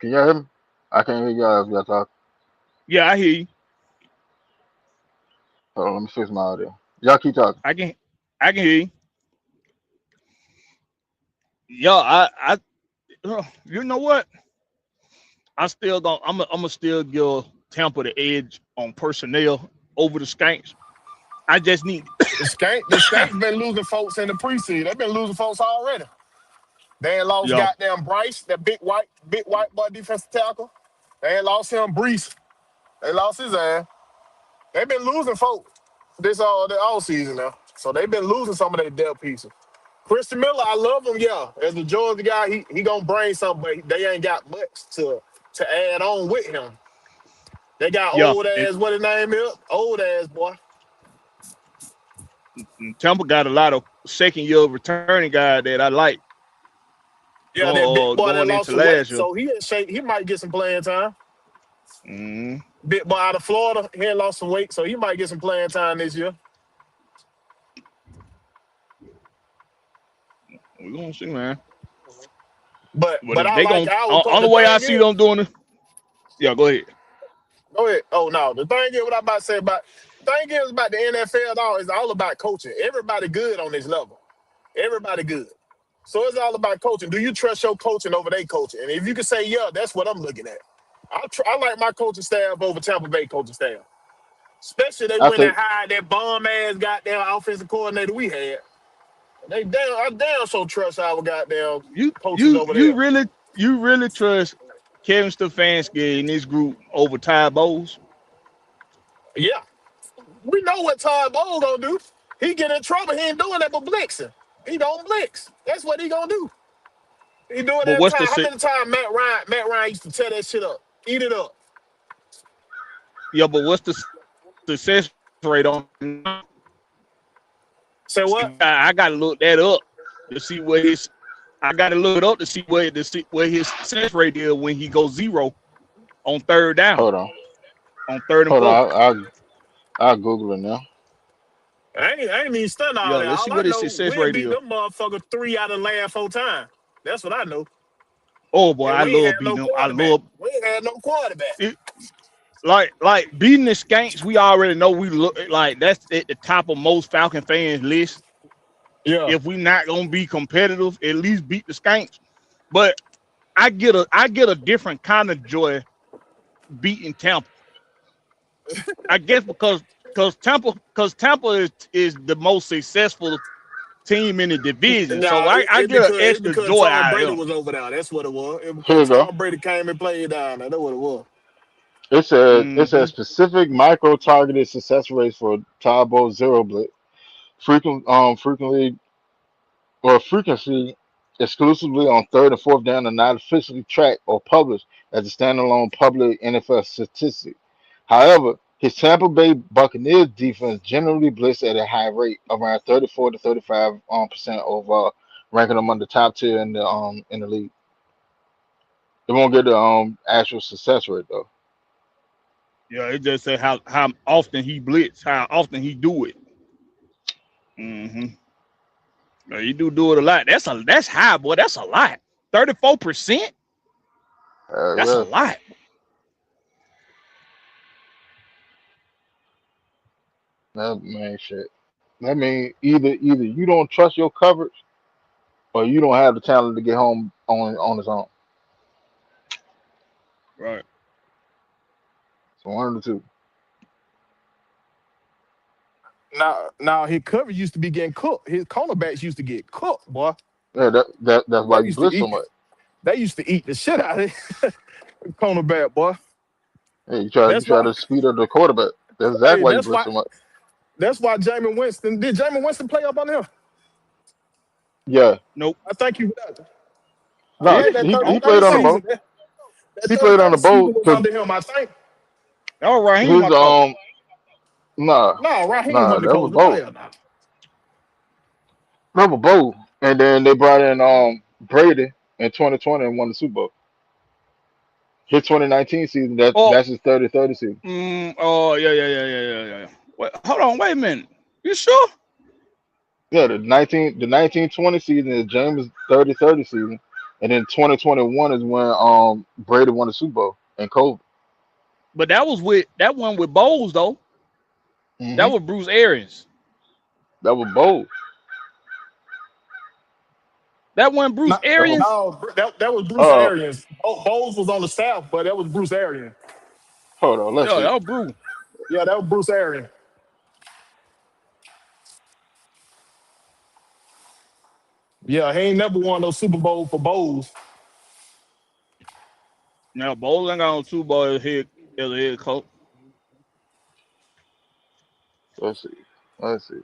Can y'all hear me? I can't hear y'all if y'all talk. Yeah, I hear you. Hold on, let me fix my audio. Y'all keep talking. I can I can hear you. Yo, you know what? I still don't. I'm gonna still give Tampa the edge on personnel over the Skanks. I just need. The Skanks been losing folks in the preseason. They've been losing folks already. They ain't lost Yeah, goddamn Bryce, that big white boy defensive tackle. They ain't lost him Brees. They lost his ass. They've been losing folks all season now. So they've been losing some of their depth pieces. Christian Miller, I love him, yeah. As a Georgia guy, he gonna bring something, but they ain't got much to add on with him. They got yeah. old ass, what his name is? Old ass boy. And Tampa got a lot of second year returning guys that I like Yeah, that big boy that going lost into some weight, last year. so he in shape. He might get some playing time. Mm, Big boy out of Florida, he had lost some weight, so he might get some playing time this year. we gonna see, man. But But but if I they like gonna our coach. The only way I thing see is, them doing it, yeah, go ahead. go ahead. Oh no, the thing is what I about to say about the thing is about the NFL though is all about coaching. Everybody good on this level. Everybody good. So it's all about coaching. Do you trust your coaching over their coaching? And if you can say yeah, that's what I'm looking at. I like my coaching staff over Tampa Bay coaching staff. Especially they I went and think hired that bum ass goddamn offensive coordinator we had. I damn so trust our goddamn You coaches you over you there. really you really trust Kevin Stefanski in this group over Ty Bowles? Yeah. We know what Todd Bowles gonna do. He get in trouble, he ain't doing that but blixing. He gonna blix. That's what he gonna do. He do it But every what's the time. How many times Matt Ryan used to tear that shit up? Eat it up. yeah? But what's the success rate rate on. Say See, what? I got to look that up to see what his. I got to look it up to see where his success rate is when he goes zero on third down, Hold on. on third and Hold fourth. on. I'll Google it now. I ain't even studying Yeah, all that. let's see All I what his know, success we'll rate beat is. them motherfuckers 3 out of the last 4 times. That's what I know. Oh boy, And I we ain't love had no beating him. I quarterback. love We ain't had no quarterback. it. Like beating the Skanks. We already know we look like that's at the top of most Falcon fans list. Yeah. If we not gonna be competitive, at least beat the Skanks. But I get a different kind of joy beating Tampa. I guess because Tampa is the most successful team in the division. So Nah, I it get an because extra joy Tom out of Brady them. was over there. That's what it was. It Here because you go. Tom Brady came and played down there. That's what it was. It says Hmm. specific micro targeted success rates for Tabo Zero Blitz. Frequently or frequency exclusively on third and fourth down and not officially tracked or published as a standalone public NFL statistic. However, his Tampa Bay Buccaneers defense generally blitzed at a high rate, around 34 to 35 percent overall, ranking them on the top tier in the league. They won't get the actual success rate though. Yeah, it just say how often he blitz, how often he do it. Hmm. He do it a lot. That's high, boy. That's a lot. 34%. That's a Yeah, lot. that man shit. That mean either you don't trust your coverage or you don't have the talent to get home on his own. Right. So one of the two. Now his coverage used to be getting cooked. His cornerbacks used to get cooked, boy. Yeah, that's They why you used to blitz so eat. much. They used to eat the shit out of it. Cornerback, boy. Yeah, you That's try why. to speed up the quarterback. That's exactly Hey, why you that's blitz why. so much. That's why Jameis Winston did. Jameis Winston play up on him. Yeah. Nope. I think you. No, Did Yeah, he? that he 30 he Oh, 30 played on the oh, season. boat. That He 30 played on the 30 season boat was because under him, I think. oh, Raheem, his my coach. nah No, Raheem nah wasn't the that was coach. both. Nobody else. Now. That was both. And then they brought in Brady in 2020 and won the Super Bowl. His 2019 season, Oh, that's his 30-30 season. oh, yeah. Wait, hold on, wait a minute. You sure? Yeah, the 1920 season is James' 30-30 season, and then 2021 is when Brady won the Super Bowl and COVID. But that one with Bowles though. That Hmm. was Bruce Arians. That was bold. That one Bruce No, That was Arians. no, that was Bruce uh Arians. Bowles was on the staff, but that was Bruce Arians. hold on, let's Yeah, see. that was Bruce. Yeah, that was Bruce Arians. Yeah, he ain't never won no Super Bowl for Bowles. Now Bowles ain't got on Super Bowl as a head coach. Let's see. Let's see.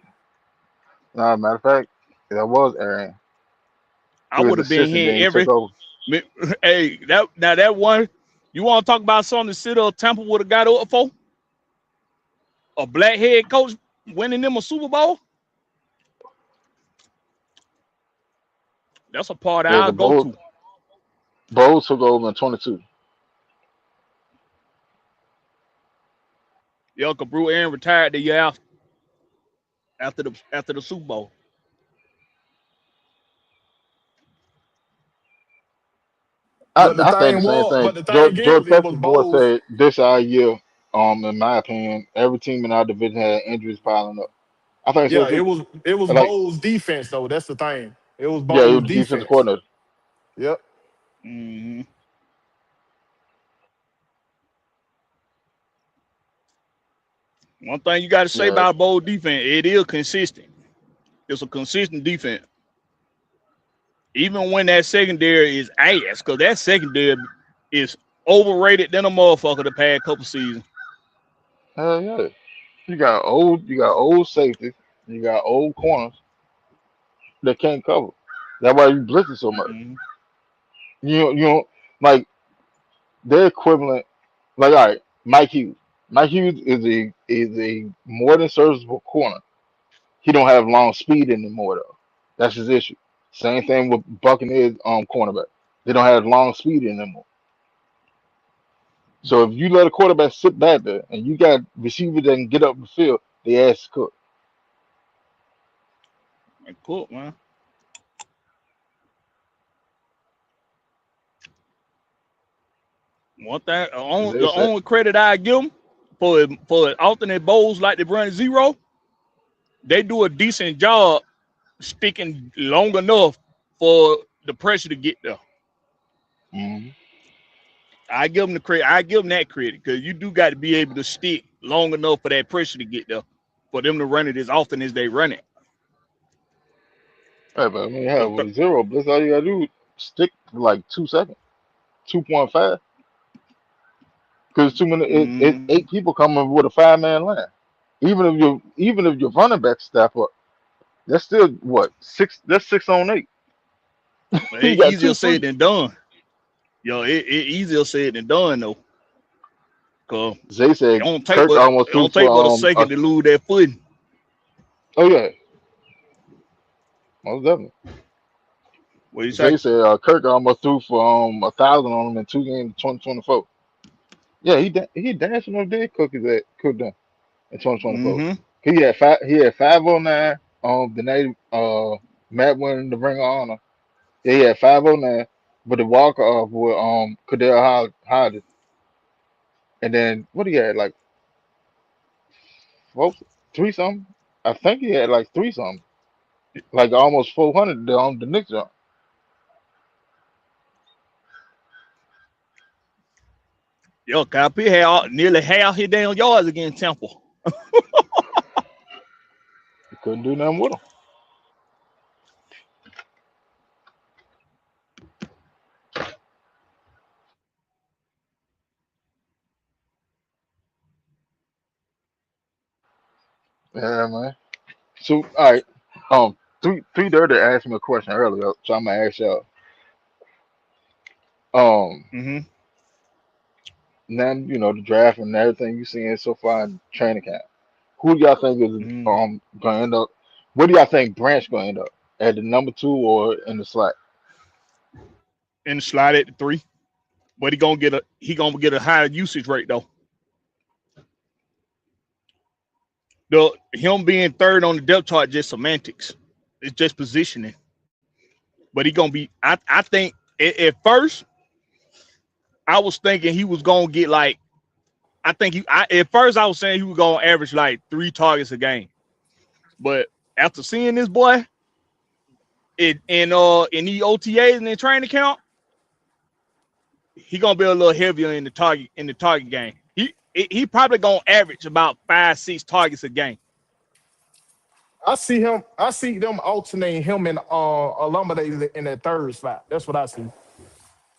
Matter of fact, that was Aaron. I He was would have been assistant, then here he took every. over. Hey, that one. You want to talk about something the city of Tampa would have got up for? A black head coach winning them a Super Bowl? That's a part Yeah, I'll the go Bulls to. Bulls took over in 22. Yeah, cause Bruce Arians retired the year after the Super Bowl. But the I think the thing same was, thing. but the thing George is, it was Pepper's boy Bowles. said this our year. In my opinion, every team in our division had injuries piling up. I think so Yeah, too. it was Like, Bowles defense though. That's the thing. It was yeah, he Bowles was the defensive defense. coordinator. Yep. Hmm. One thing you got to say Yeah, about Bowl defense, it is consistent. It's a consistent defense, even when that secondary is ass, because that secondary is overrated than a motherfucker the past couple seasons. hell yeah. You got old safety, you got old corners that can't cover. That's why you blitzing so much. Hmm. You don't like their equivalent. Like, all right, Mike Hughes. Mike Hughes is a more than serviceable corner. He don't have long speed anymore though. That's his issue. Same thing with Buccaneers cornerback. They don't have long speed anymore. So if you let a quarterback sit back there and you got receivers that can get up the field, they ass cook. And Cook, man. One thing, They the said, only credit I give them for alternate bowls like they run zero, they do a decent job sticking long enough for the pressure to get there. mm, I give them the credit. I give them that credit because you do got to be able to stick long enough for that pressure to get there, for them to run it as often as they run it. hey, but I mean, hell, 'Cause with zero blitz, all you gotta do is stick for like 2 seconds, 2.5, because too many. It's mm, 8 people coming with a 5-man line. Even if your running back step up, that's still what six. That's 6 on 8. but You it got easier two said three. than done. Yo, it easier said than done though. Cause Zay said Kirk almost it threw don't take for but a second to lose that footing. oh yeah, most definitely. What do you say? Zay said Kirk almost threw for 1,000 on him in 2 games in 2024. Yeah, he dancing on dead cookies at cooked them in 2024. Mm-hmm. He had 509 the night Matt winning the Ring of Honor. Yeah, he had 509, but the walk off with Cadell Hodges, and then what he had like folks three something. I think he had like three something, like almost 400 on the Knicks jump. Yo, Kyle Pitt had nearly half his damn yards against Temple. He couldn't do nothing with him. Yeah, man. So all right, three dirty asked me a question earlier, so I'm gonna ask y'all. Um, Mm-hmm. now the draft and everything you seeing so far in training camp. Who do y'all think is Mm-hmm. gonna end up? Where do y'all think Branch gonna end up at the number 2 or in the slot? And slide at the 3. But he gonna get a higher usage rate though. The him being third on the depth chart just semantics. It's just positioning. But he gonna be. I think at first I was thinking he was gonna get like. I think at first I was saying he was gonna average like 3 targets a game. But after seeing this boy in the OTAs and in training camp, he gonna be a little heavier in the target game. He probably gonna average about 5-6 targets a game. I see him. I see them alternating him and Olumide in that third spot. That's what I see.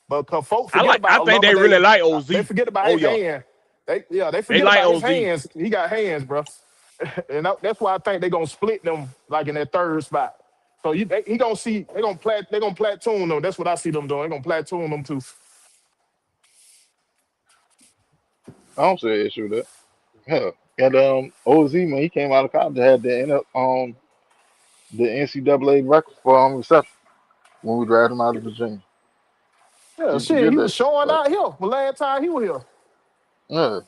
But cause folks forget I about think they really Olumide, like they OZ. forget about Oh his yeah, hand. They they forget like about his OZ. hands. He got hands, bro. And that's why I think they're gonna split them like in that third spot. So he gonna see they gonna platoon them. That's what I see them doing. They gonna platoon them too. I don't see an issue with that. Hell, and OZ man, he came out of college had the NCAA record for reception when we drafted him out of Virginia. Yeah, He shit. did He was that shit. showing But out here the last time he was here. yeah,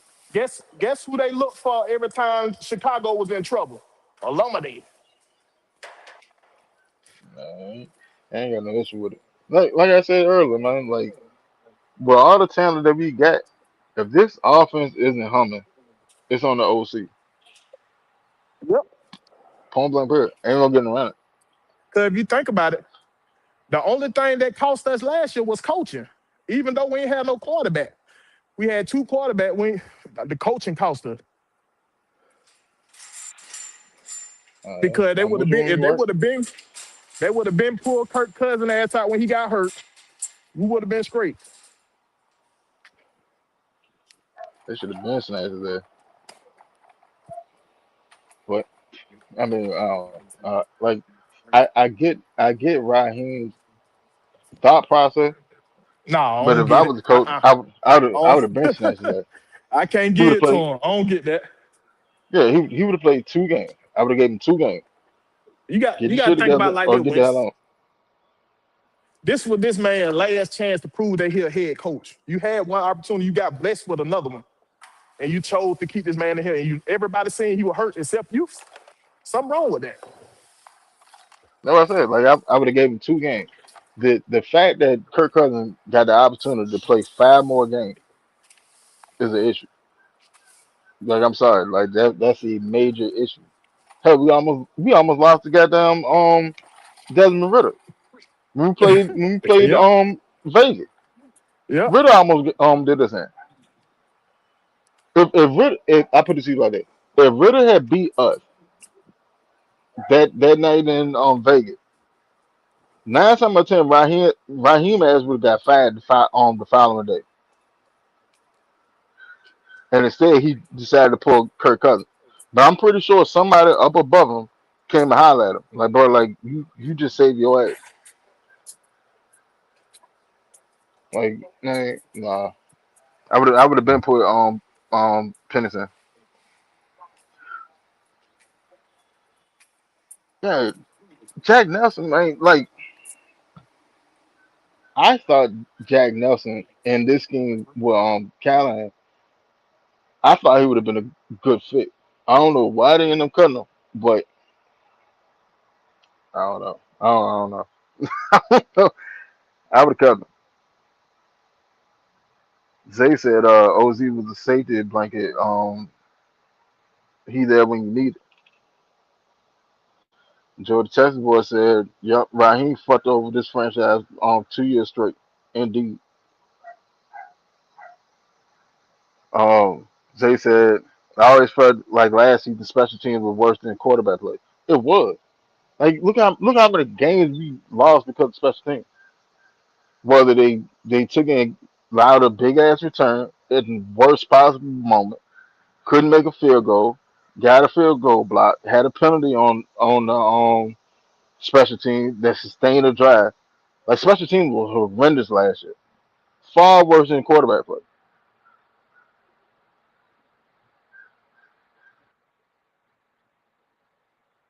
Guess who they look for every time Chicago was in trouble? Olumide. man, I ain't got no issue with it. Like I said earlier, man, like with all the talent that we got, if this offense isn't humming, it's on the OC. Yep. Point blank period. Ain't no getting around it. Cause if you think about it, the only thing that cost us last year was coaching. Even though we ain't had no quarterback, we had two quarterback. The coaching cost us because they I'm would with have you been when if you right. they would have been pulled Kirk Cousin ass out when he got hurt. We would have been straight. They should have been snatches there. But I mean, like I get Raheem's thought process, No, I but don't if I get it. was the coach, I would Oh, have been snatches there. I can't He would give have it to played. him. I don't get that. Yeah, he would have played 2 games. I would have gave him 2 games. You got Get you your got to shit think about together it like or this, get the hell Wentz. on. This was this man last chance to prove that he a head coach. You had one opportunity, you got blessed with another one, and you chose to keep this man in here. And you everybody saying he was hurt except you. Something wrong with that. That's what I said. Like I would have gave him 2 games. The fact that Kirk Cousins got the opportunity to play 5 more games is an issue. Like I'm sorry, like that's a major issue. Hell, we almost lost the goddamn Desmond Ritter when we played Yep, Vegas. yep. Ritter almost did us in. If Ritter, if I put it to you like that, if Ritter had beat us that night in Vegas, 9 times out of 10, Raheem ass would have got fired on the following day, and instead he decided to pull Kirk Cousins. But I'm pretty sure somebody up above him came to holler at him, like, bro, like you just saved your ass. Like, nah. I would have been put Pennington. Yeah, Jack Nelson, man. Like I thought Jack Nelson in this game with Callahan, I thought he would have been a good fit. I don't know why they ended up cutting him, but I don't know. I don't know. I would have cut him. Zay said OZ was a safety blanket. He there when you need it. Jordan Texas boy said, "Yup, Raheem fucked over this franchise 2 years straight." Indeed. Um, Zay said, "I always felt like last season special teams were worse than quarterback play. It was. Like look how many games we lost because of special teams. Whether they took in allowed a big ass return at the worst possible moment, couldn't make a field goal, got a field goal block, had a penalty on the special team that sustained a drive. Like special teams was horrendous last year, far worse than quarterback play."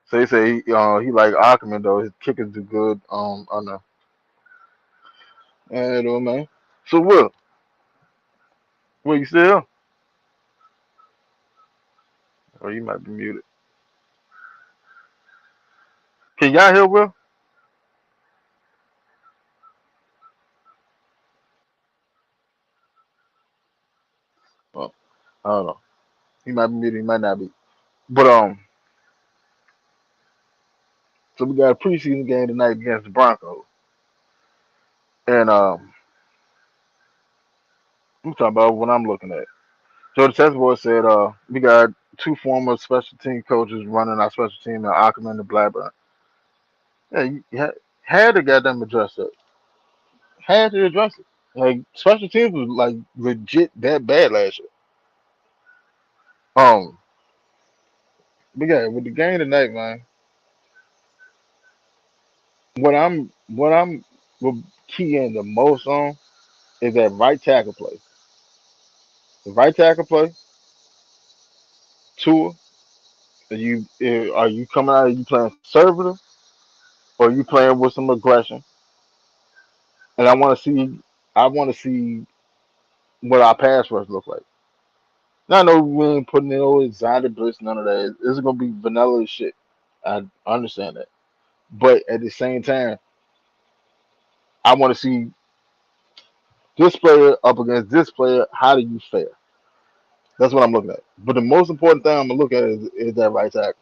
So they say he like Ackerman though. His kickers do good. I know. I know, man. So Will, you still? Or you might be muted. Can y'all hear Will? Well, I don't know. He might be muted. He might not be. But so we got a preseason game tonight against the Broncos, and I'm talking about what I'm looking at. So the test board said we got 2 former special team coaches running our special team, and Ackerman and Blackburn. Yeah, had to get them addressed it. Had to address it. Like special teams was like legit that bad last year. Um, but yeah, with the game tonight, man. What I'm keying the most on is that right tackle play. The right tackle play, Tua. Are you coming out? Are you playing conservative, or are you playing with some aggression? And I want to see what our pass rush look like. Now I know we ain't putting in no exotic blitz, none of that. This is gonna be vanilla as shit. I understand that, but at the same time, I want to see this player up against this player. How do you fare? That's what I'm looking at. But the most important thing I'm gonna look at is that right tackle.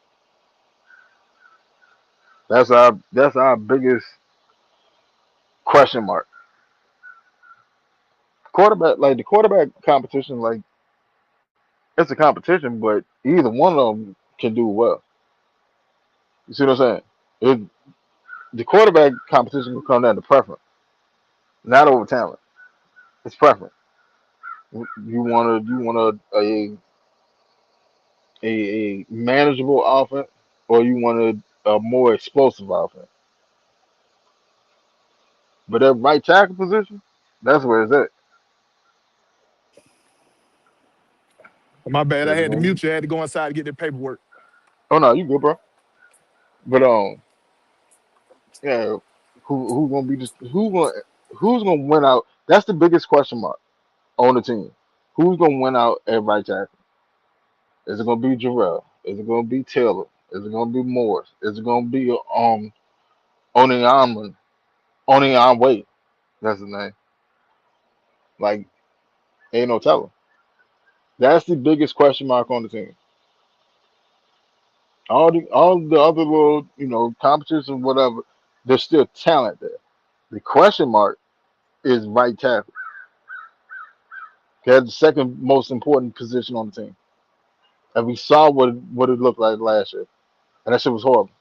That's our biggest question mark. Quarterback, like the quarterback competition, like it's a competition, but either one of them can do well. You see what I'm saying? It, the quarterback competition will come down to preference, not over talent. It's preference. You want a manageable offense, or you want a more explosive offense. But that right tackle position, that's where it's at. My bad. I There's had to gonna mute you. I had to go inside to get the paperwork. oh no, you good, bro. But yeah, who's gonna be just who's gonna win out? That's the biggest question mark on the team. Who's gonna win out at right tackle? Is it gonna be Jarrell? Is it gonna be Taylor? Is it gonna be Morris? Is it gonna be Onion Onion Wait? That's his name. Like ain't no telling. That's the biggest question mark on the team. All the other little competitions whatever, there's still talent there. The question mark is right tackle. That's the second most important position on the team. And we saw what it looked like last year, and that shit was horrible.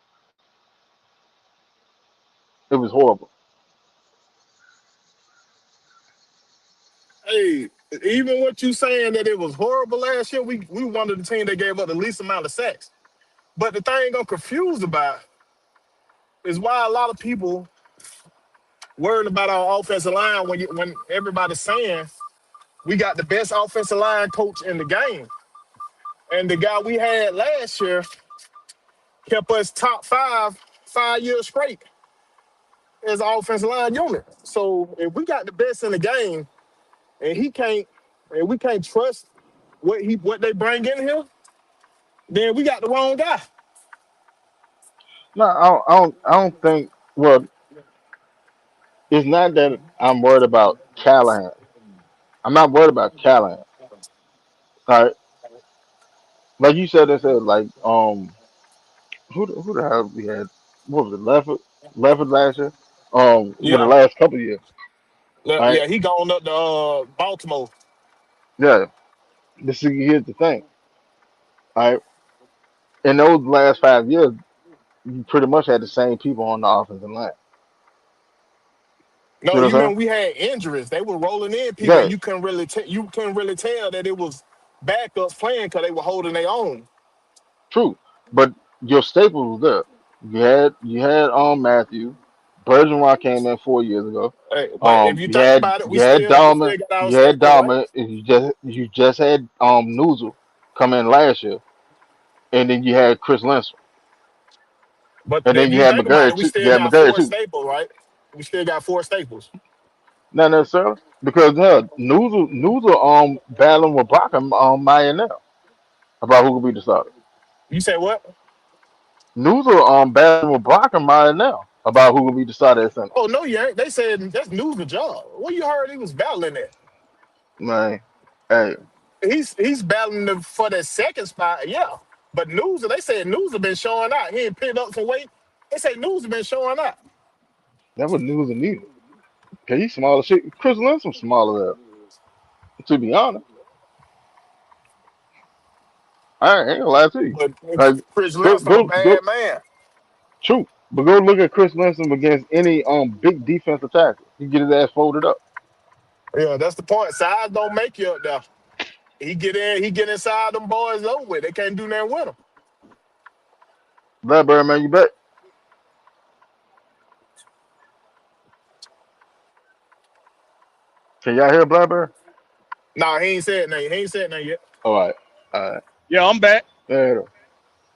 It was horrible. Hey, even what you saying that it was horrible last year, we one of the team that gave up the least amount of sacks. But the thing I'm confused about is why a lot of people worried about our offensive line when everybody's saying we got the best offensive line coach in the game. And the guy we had last year kept us top 5 years straight as an offensive line unit. So if we got the best in the game and he can't and we can't trust what they bring in here, then we got the wrong guy. No, I don't think. Well, it's not that I'm worried about Callahan. I'm not worried about Callahan. All right, like you said, like who the hell we had? What was it? Lefford last year. With the Yeah. last couple of years. All right, Yeah, he going up to Baltimore. yeah. Here's the thing. All right, in those last 5 years, you pretty much had the same people on the offensive line. See No, what I'm you saying? remember we had injuries. They were rolling in people, and Yeah, you couldn't really tell that it was backups playing because they were holding their own. true. But your staples was there. You had Matthew, Bergeron came in 4 years ago. Hey, but if you You think had about it, you had we Dalman, still got our you had staples, right? Dalman, and you just had Newsel come in last year, and then you had Chris Lindstrom, But and then if you you had think about McGurry it, we too. still You had got McGurry four too. staples, right? We still got four staples. Not necessarily because Newsel battling with Brock Maya now about who could be the starter. You say what? Newsel battling with Brock Maya now about who will be the starter at center. Oh no, you ain't. They said that's news the job. Well, you heard he was battling that. Man, hey, He's battling for that second spot, yeah. But news, they said news have been showing out. He ain't picked up some weight. They say news have been showing out. that was Newsel neither. Cause he's small as shit. Chris Lindstrom smaller than. To be honest, I ain't gonna lie to you. But Like, Chris go Lance, I'm a go go. bad man. True, but go look at Chris Lindstrom against any big defensive tackle. He get his ass folded up. Yeah, that's the point. Size don't make you up there. He get inside them boys over with. They can't do nothing with him. Blackbird, man, you bet. Can y'all hear Blackbird? Nah, he ain't said nothing. He ain't said nothing yet. All right, all right, Yeah, I'm back. there.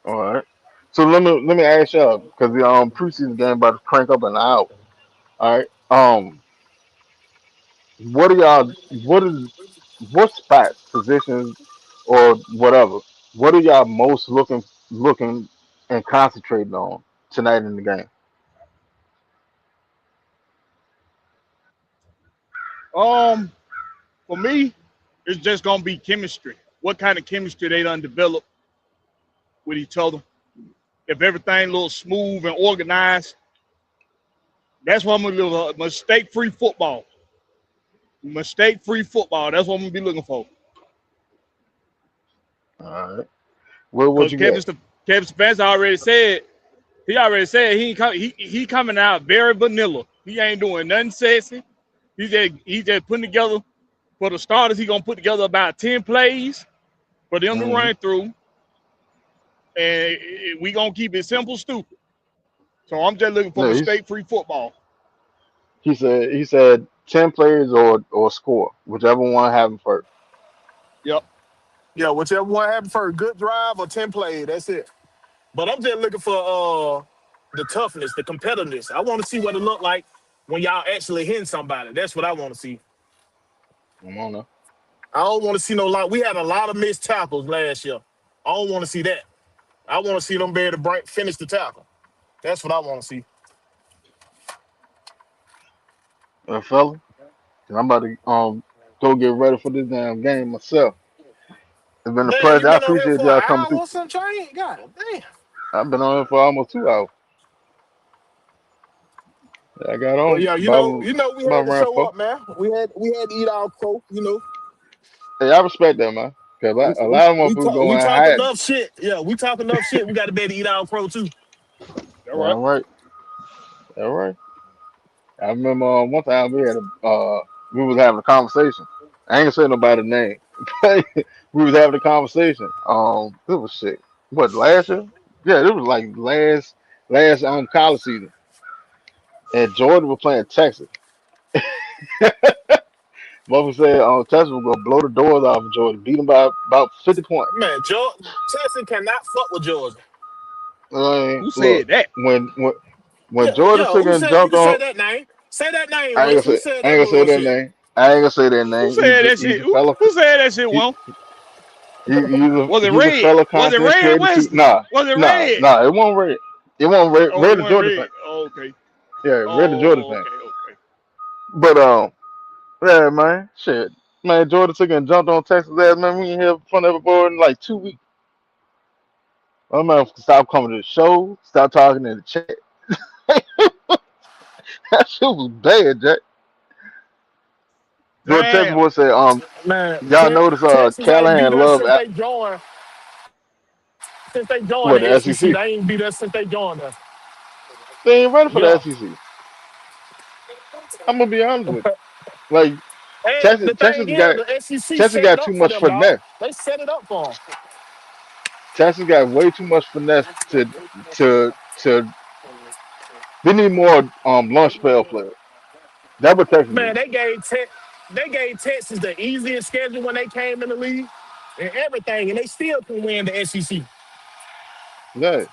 All right. So let me ask y'all because the preseason game about to crank up in an hour. All right. What are y'all? What spots, positions, or whatever? What are y'all most looking and concentrating on tonight in the game? Um, for me, it's just gonna be chemistry. What kind of chemistry they done develop with each other. If everything looks smooth and organized, that's what I'm gonna look for. Mistake-free football. Mistake-free football. That's what I'm gonna be looking for. All right. What Because you got? Kevin Spencer already said he coming out very vanilla. He ain't doing nothing sexy. He just putting together for the starters. He gonna put together about 10 plays for them to Hmm. run through, and we gonna keep it simple, stupid. So I'm just looking for No, mistake-free football. he said 10 players or score, whichever one have him first. Yep. Yeah, whichever one happened first, good drive or 10 play. That's it. But I'm just looking for the toughness, the competitiveness. I want to see what it look like when y'all actually hitting somebody. That's what I want to see. Come on now. I don't want to see no lot. We had a lot of missed tackles last year. I don't want to see that. I want to see them be able to finish the tackle. That's what I want to see. Fella, 'cause I'm about to go get ready for this damn game myself. It's been a Damn, you pleasure. I been on here appreciate for an y'all coming hour through. or some change? God damn. I've been on here for almost 2 hours. I got But on yeah, we about had to around show four. up, man. We had to eat our crow. Hey, I respect that, man. Cause We a we, lot of we motherfuckers talk go we in talk hiding. enough shit. Yeah, we talk enough shit. We got to be able to eat our crow too. All right. All right, all right. I remember one time we was having a conversation. I ain't gonna say nobody's name, but we was having a conversation. It was shit. What, last year? Yeah, it was like last college season. And Jordan was playing Texas. Mother said Texas was gonna blow the doors off of Jordan, beat him by about 50 points. Man, George Texas cannot fuck with Georgia. Who Look, said that? when when when Yeah, Jordan yeah. took Who and said? jumped You on, said that name? Say that name, I ain't Winston. Who gonna say said I ain't that gonna say that bullshit? name. I ain't gonna say that Who name. said that He's shit? a Who, fella. who said that shit, He, Won? he's Was it a red? fella Was it content red, creator too. West? Was it red? It won't red. It won't red. Oh, it Red the wasn't Jordan fan. red. Oh, okay. Yeah, red the Jordan Oh, fan. okay, okay. But yeah, man, shit, man, Jordan took and jumped on Texas ass. Man, we ain't hear from everybody in like 2 weeks. My man stop coming to the show. Stop talking in the chat. That shit was bad, Jack. Then Texas Damn. boy said, Man, y'all notice Texas ain't beat Callahan us love since they joined. Since they joined what, the the SEC, SEC. they ain't beat us since they joined us. They ain't ready for the Yeah. SEC. I'm gonna be honest with you. Like And Texas, the thing is, the SEC Texas set it got up too for much them, dog. finesse. They set it up for them. Texas got way too much finesse to. They need more lunch spell players. That's what Texas Man, needs. they gave Texas the easiest schedule when they came in the league and everything, and they still can win the SEC. Yeah,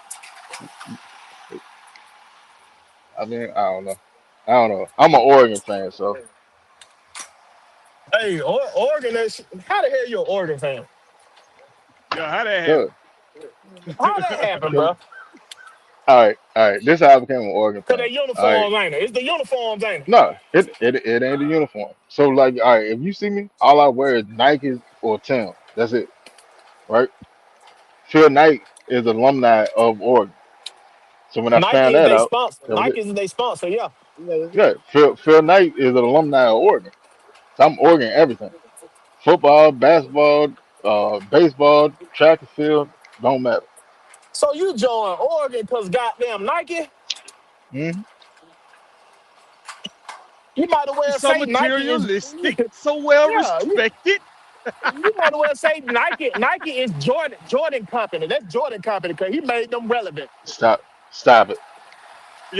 I mean, I don't know. I don't know. I'm an Oregon fan, so Hey, Oregon, how the hell you an Oregon fan? Yeah, how that good. How that happen? happened, 'Cause- bro? all right. This is how I became an Oregon Cause fan. they All right. uniforms, ain't it? It's the uniforms, ain't it? No, it ain't a uniform. So like, all right, if you see me, all I wear is Nike or Tim. That's it, right? Phil Knight is alumni of Oregon. So when I found Nike is that they out, sponsor. that was it. Nike is they sponsor. Yeah. Yeah, Phil Knight is an alumni of Oregon. So I'm Oregon everything. Football, basketball, baseball, track and field, don't matter. So you join Oregon because goddamn Nike. Hmm. You might as well So say Nike is. materialistic, so well Yeah. respected. You might as well say Nike. Nike is Jordan Company. That's Jordan Company because he made them relevant. Stop it.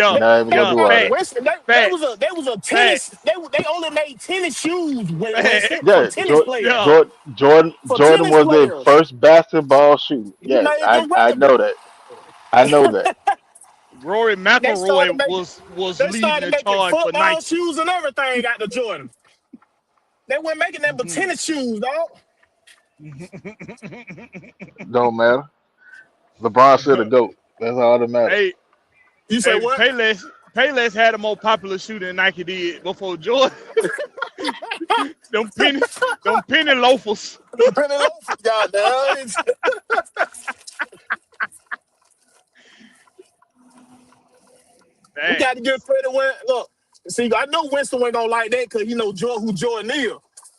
We're Yeah, not even gonna yeah, do all that. facts, Winston, facts, they was a tennis. facts, They only made tennis shoes. Winston for Yeah, tennis players. yeah. For Jordan tennis was the players, first basketball shooter. he Yes, made them I relevant. know that. I know that. Rory They started McIlroy making. was They leading started the making charge for football Nike. shoes and everything out the Jordan. They weren't making them but tennis shoes, dog. Don't matter. LeBron said the GOAT. That's all that matters. Hey, You say hey, what? Payless had a more popular shooter than Nike did before Jordan. them penny, them penny loafers. Penny loafers, goddamn. We Dang. got to give credit when look. See, I know Winston wasn't gonna like that because he know who Jordan is.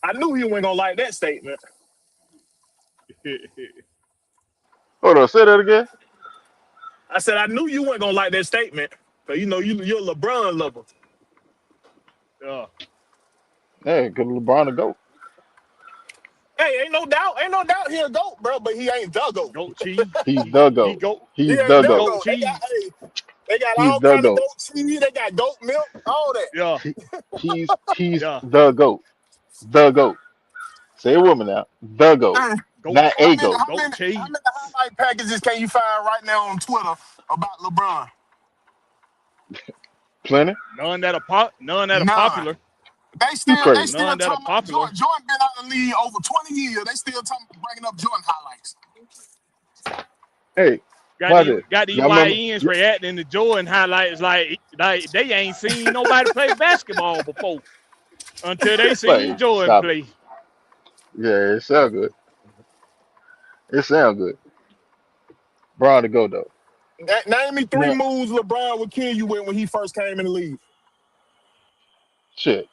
I knew he wasn't gonna like that statement. Hold on, say that again. I said I knew you weren't gonna like that statement because you know you're a LeBron lover. yeah, Hey, cause LeBron the GOAT. Hey, ain't no doubt he'll go, bro, but he ain't the goat. goat cheese. He's the He GOAT. go He He's ain't the the GOAT. goat goat. cheese. They got He's all the kind of GOAT. goat cheese. They got goat milk, all that. Yeah, He's yeah. the GOAT. The GOAT. Say it with me now. The GOAT. goat not How a many cheese, goat. how goat many how cheese. many highlight packages can you find right now on Twitter about LeBron? Plenty. None that are None. popular. You They crazy. still None that are talking about popular. Jordan been out the league over 20 years. They still talking about bringing up Jordan highlights. Hey, Got watch these this. got these Y'all remember? YNs reacting to Jordan highlights like they ain't seen nobody play basketball before until they seen Like, Jordan stop it. play. Yeah, it sound good. It sound good. Brown to go though. Name me You three know, moves LeBron would kill you with when he first came in the league. shit.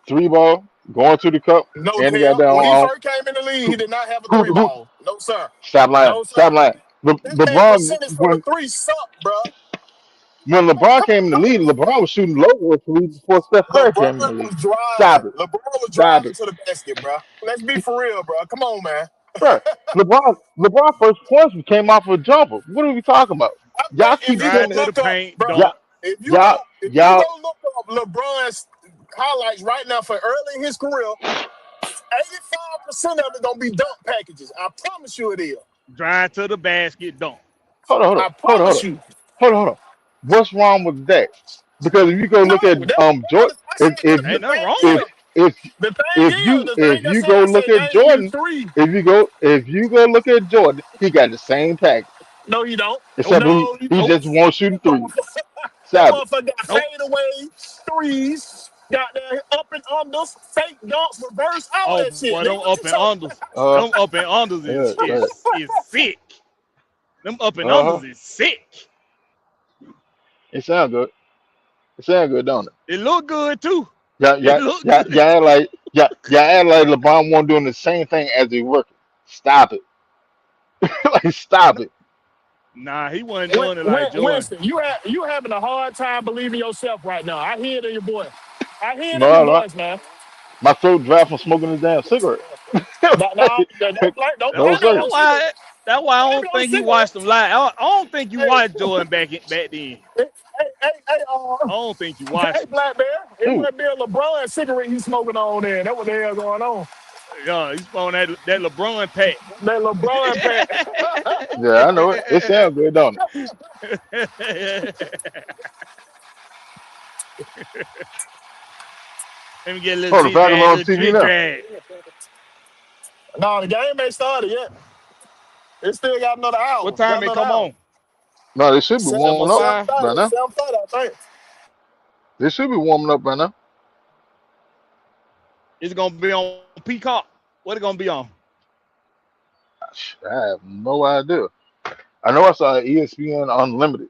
Three ball going to the cup, No, and he got Kel. down When he on first came in the league, he hoop, did not have a three hoop. ball. No, sir. Stop lying. No, sir. Stop lying. His damn LeBron percentage from the three sucked, bro. when Man, LeBron come came in the league, on. LeBron was shooting low three before Steph Curry came in the LeBron league. was Stop driving. it. LeBron was Stop driving it. to the basket, bro. Let's be for real, bro. Come on, man. Bro, LeBron first points came off a jumper. What are we talking about? I Y'all bet if keep you go Drive saying it. to the look up, paint, bro, Y'all dunk. if you y'all go look up LeBron's highlights right now for early in his career, 85% of it gonna be dunk packages. I promise you it is. Drive to the basket, dunk. I promise you. hold on. What's wrong with that? Because if you go No, look at that's what it Jordan, is. I said the Ain't nothing wrong thing with if it. is, if the thing if I you said, go I look said, at name you Jordan, three. if you go look at Jordan, he got the same package, No, you don't. Nope. except No, you he don't. Nope. just won't shooting That threes. motherfucker, that Stop it. motherfucker got Nope. fadeaway threes, got there up and unders, fake dunks, reverse, all Oh that shit. boy, Nigga, them what up you and talking unders. Uh, Them up and unders yeah, yeah. is sick. Them up and Uh huh. unders is sick. It sound good. It sound good, don't it? It look good too. Yeah, It yeah, look yeah, good yeah. too. Act like LeBron won't doing the same thing as he working. Stop it. Like, stop it. Nah, he wasn't doing it like Jordan. Winston, you having a hard time believing yourself right now. I hear it in your voice. I hear it in your No, no. voice, man. My throat dry from smoking a damn cigarette. Now, don't That's No, blame why. it sir. on the cigarette. That's why I Blame it don't on the think you watched them cigarettes. live. I don't think you Hey, watched Jordan back then. hey, I don't think you hey, watched him. Black Bear. It Who? must be a LeBron cigarette he's smoking on there. That's what the hell going on. Yeah, he's on that LeBron pack. That LeBron pack. Yeah, I know it. It sounds good, don't it? Let me get a little Oh, the zig Falcons drag, on little TV jig now. drag. No, the game ain't started yet. It still got another What hour. time Got it another come hour. on? No, they should be Seven, 7:05. warming up Oh, 7:30, by now. 7:30, I think. They should be warming up by now. it's gonna be on Peacock. What it gonna be on? I have no idea. I know I saw ESPN Unlimited.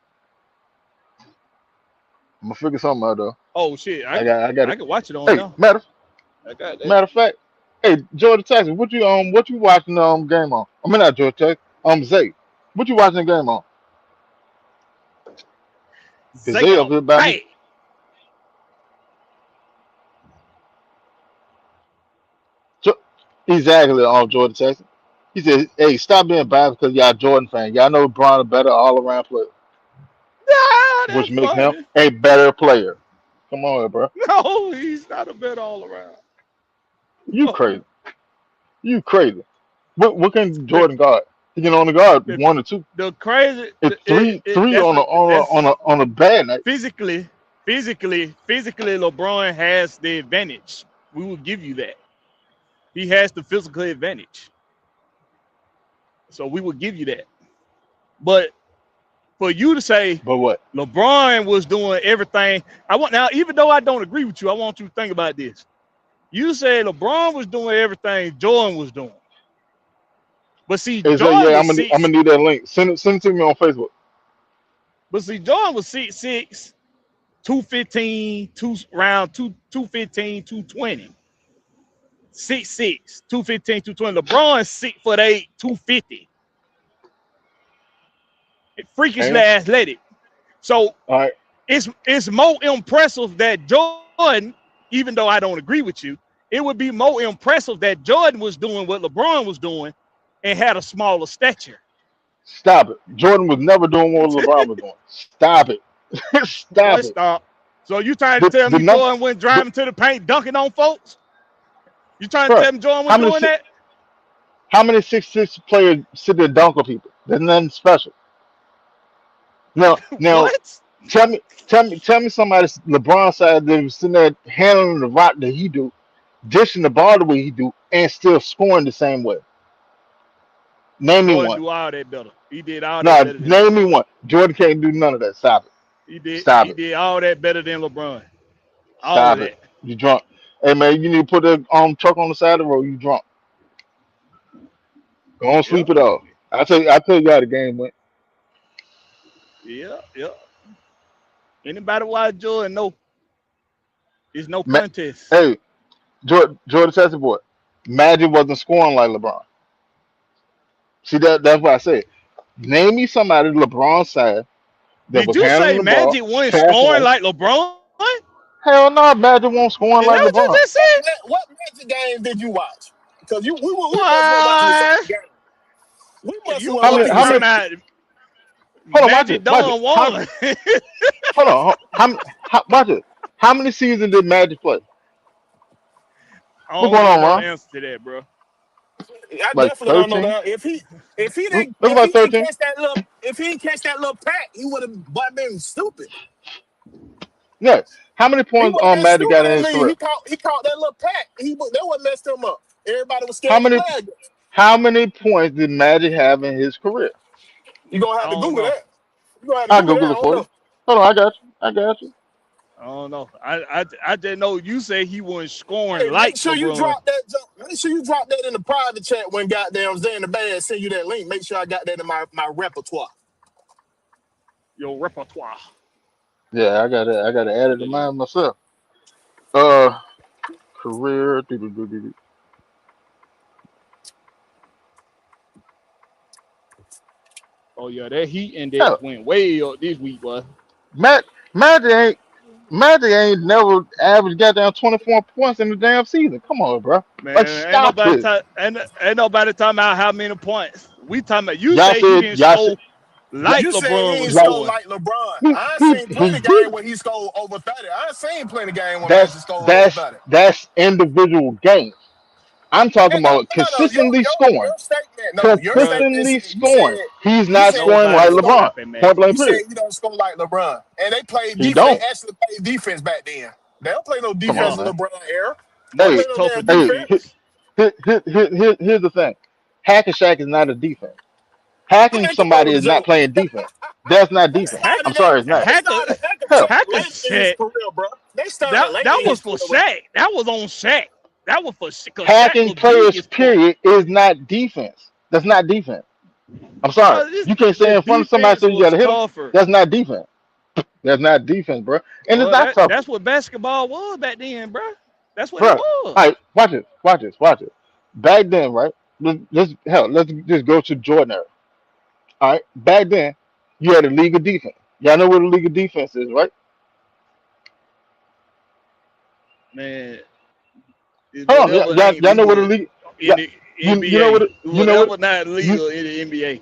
I'm gonna figure something out though. Oh shit, I got I it. can watch it on Hey, there. I got that. matter of fact, hey, Georgia Texas, what you watching game on? I mean not Georgia Texas, Zay. What you watching the game on? Cause Zay Zay up on here by me. pack. Jo- exactly on Georgia Texas. He said, "Hey, stop being biased because y'all Jordan fan. Y'all know Bron a better all around player, Ah, which that's makes him funny. a better player." Come on, here, bro. No, he's not a bet all around. You No. crazy. You crazy. What can The Jordan guard? He can only guard the one or two. the crazy It's three that's on a the that's on a bad night. physically LeBron has the advantage. We will give you that. He has the physical advantage. So we will give you that. But for you to say But what? LeBron was doing everything, I want now, even though I don't agree with you, I want you to think about this. You said LeBron was doing everything Jordan was doing. But see, Is that Jordan yeah? was I'm gonna six, need that link. Send it to me on Facebook. but see, Jordan was 6'6", 215, round 215, 220. 6'6", 215, 220. LeBron 6'8", 250. Freakishly Damn. athletic. So All right. it's more impressive that Jordan, even though I don't agree with you, it would be more impressive that Jordan was doing what LeBron was doing and had a smaller stature. Stop it. Jordan was never doing what LeBron was doing. Stop it. Stop Boy, it. stop. So you trying to tell The me number. Jordan went The, driving to the paint, dunking on folks? You trying to bro, tell me Jordan how was many doing shit? that? How many 6'6" players sit there and dunk on people? There's nothing special. Now, What? tell me somebody LeBron side that was sitting there handling the rock that he do, dishing the ball the way he do, and still scoring the same way. Name me Jordan one. do all that better. He did all that No, better than name me LeBron. one. Jordan can't do none of that. Stop it. He did Stop he it. did all that better than LeBron. All of Stop it. that. You drunk. Hey man, you need to put a truck on the side of the road. You drunk. Go on, Yeah. sweep it off. I tell you how the game went. Yeah. Yeah. Anybody watch Jordan know it's no Ma- contest. hey, Jordan Tessa boy. Magic wasn't scoring like LeBron. See that's what I said. Name me somebody LeBron side that Did was you handling say the ball, Magic wasn't passing scoring it. like LeBron? Hell no, Magic won't scoring Is that like what you LeBron. just said? What Magic game did you watch? Because we must have watching the same What? game. We must have You How watching many? must the be How same many? talking about Hold on, watch it. Magic Watch it. Don one. Hold on. Watch it. How many seasons did Magic play? I What's don't going even on, know the Ron? answer to that, bro. I Like definitely don't know 13? that. Look If he about didn't 13. catch that little pack, he would have been stupid. Yeah. How many He points would have been Magic got stupid in to his leave. career? He caught that little pack. That would messed him up. Everybody was How scared to many? play again. How many points did Magic have in his career? You gonna I have to don't Google know. that. You gonna have to I'll Google that. Google I it don't for you. know. Hold on, I got you. I got you. I don't know. I just know you say he wasn't scoring Hey, make like sure you LeBron. drop that. Make sure you drop that in the private chat when goddamn Zay and the Bad send you that link. Make sure I got that in my repertoire. Your repertoire. Yeah, I got to add it to Let it- mine myself. Uh, career. Do. Oh yeah, that heat index Hell, went way up this week, boy. Matt, Magic ain't Magic ain't never averaged goddamn 24 points in the damn season. Come on, bro. Like, Man, stop it. ain't nobody talking about how many points. We talking about you Y'all say he said, didn't y'all said, score like You said he LeBron ain't was like, score scoring. like LeBron. he, I he, seen he, plenty he, game where he scored over 30. I seen plenty game when that's Magic scored over that's 30. that's individual games. I'm talking And no, about no, no. consistently scoring. Your statement, no, your Bruh, statement. Consistently You said scoring. He's you not said scoring nobody like he was don't. LeBron. slapping Point Magic. blank You said period. he don't score like LeBron, and they played He defense. They don't. actually played defense back then. They don't play no Come defense on, in Yeah, man. LeBron era. They don't Hey, play much no tougher damn hey. defense. defense. Here's the thing. Hack and Shack is not a defense. Hacking Man, come on somebody with the is not joke. playing defense. That's not They defense. Hacker, I'm started that. sorry, it's not. They hacker, started Hacker Hell, something hacker late in his Shaq. career, bro. They started That late that in was his for career. Shaq. That was on Shaq. That was for because Shaq hacking was big players, as fuck. period, is not defense. That's not defense. I'm sorry. Bro, this You can't say the in front of somebody defense so you was gotta hit them. tougher. That's not defense. That's not defense, bro. And it's Well, not tougher, that's what basketball was back then, bro. That's what it bro. All was. right, watch this. Back then, right? Let's just go to Jordan era. All right, back then, you had a league of defense. Y'all know what a league of defense is, right? Man, it's Hold on, whatever ain't y'all know what a legal league. in Yeah, the you know what NBA. you know what Whatever not you legal in the NBA.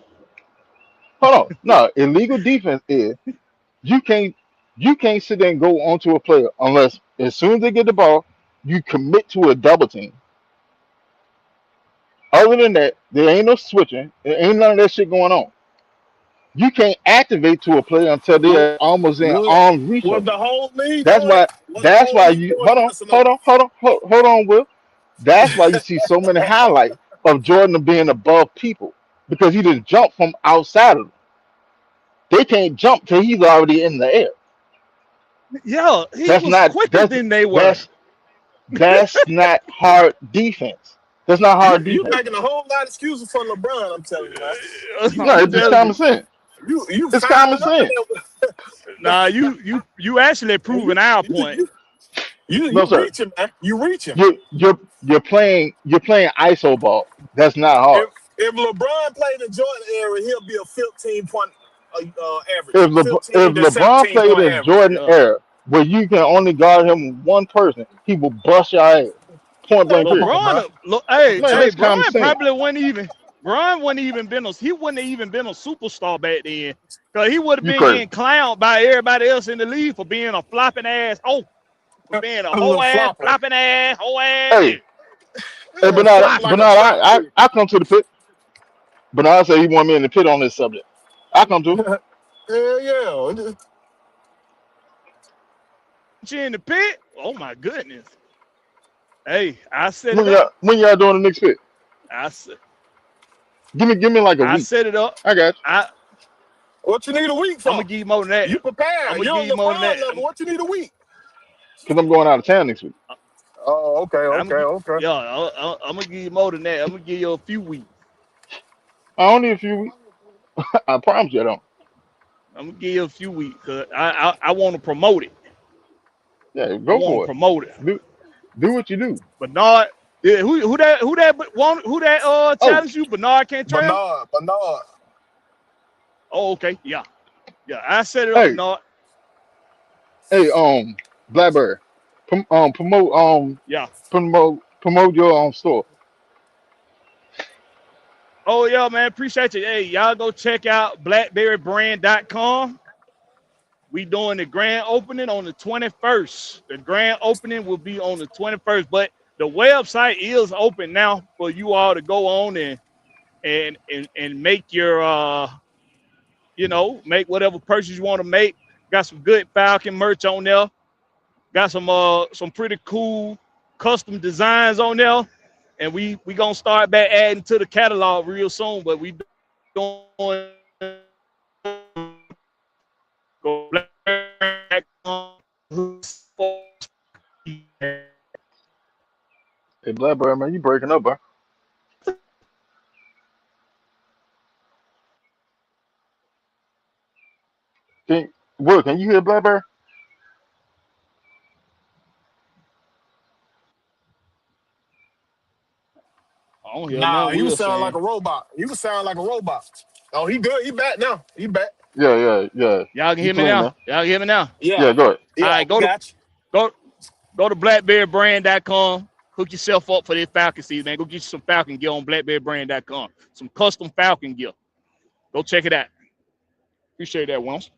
hold on. No, illegal defense is you can't you can't sit there and go onto a player unless as soon as they get the ball, you commit to a double team. Other than that, there ain't no switching. There ain't none of that shit going on. You can't activate to a player until Would, they're almost in would, arm's reach was of you. the whole league That's doing it? why. Was the That's whole why league you doing it? Yes or no? hold on, Will. That's why you see so many highlights of Jordan being above people because he just jumped from outside of them. They can't jump till he's already in the air. Yeah, he That's was not quicker that's than they were. that's that's not hard defense. That's not hard You defense. making a whole lot of excuses for LeBron. I'm telling you, man. No, I'm it's just telling common you. sense. You It's common firing up in sense. there. Nah, you actually And proving our you point. you No, you sir. reaching, man. You reaching. You're playing ISO ball. That's not hard. If LeBron played in Jordan era, he'll be a 15 point average, If 15 to LeBron 17 played point in average. Jordan Yeah. era, where you can only guard him with one person, he will bust your ass. Point Man, blank come period. on, bro. LeBron, look, hey, Man, hey, that's common Brian sense. probably wouldn't even. Brian wouldn't even been a. He wouldn't have even been a superstar back then, cause he would have You been crazy? getting clowned by everybody else in the league for being a flopping ass. Oh, for being a A whole little ass flopper. flopping ass whole ass Hey, nigga. He Hey, gonna Bernard, flop like a Bernard, trap I come to the pit. Bernard said he want me in the pit on this subject. I come to. Hell yeah. You in the pit? Oh my goodness. Hey, I set it up. When y'all doing the next pit? I s- Give me like a I week. set it up. I got you. I What you need a week I'm gonna for? give you more than that. You I'm prepared. gonna You're give on you more than that. LeBron level. What you need a week? Cause I'm going out of town next week. Oh, okay, I'm okay, gonna okay. yeah. I'm gonna give you more than that. I'm gonna give you a few weeks. I only a few weeks. I promise you I don't. I'm gonna give you a few weeks because I want to promote it. Yeah, I go want to for it. promote it. Do what you do. Bernard, yeah, who that Oh, challenge you? Bernard Cantrell? Bernard. Oh, okay, yeah, yeah. I set it up, hey, Bernard. hey, Blackberry, promote, Yeah. promote your store. Oh yeah, man. Appreciate you. Hey, y'all go check out blackberrybrand.com. We doing the grand opening on the 21st. The grand opening will be on the 21st, but the website is open now for you all to go on and make your make whatever purchase you want to make. Got some good Falcon merch on there. Got some pretty cool custom designs on there. And we gonna start back adding to the catalog real soon, but we doing go back on Hey, Blackberry, man, you breaking up, bro? Can can you hear Blackberry? I don't hear Nah, nothing he was Will sounding like saying. a robot. He was sounding like a robot. Oh, he good. He back now. He back. Yeah. Y'all can You hear me clean now. now? Y'all can hear me now. Yeah, Yeah, go ahead. All yeah, right, we got you. go go to blackberrybrand.com. Hook yourself up for this Falcon season, man. Go get you some Falcon gear on blackberrybrand.com. Some custom Falcon gear. Go check it out. Appreciate that, Wons.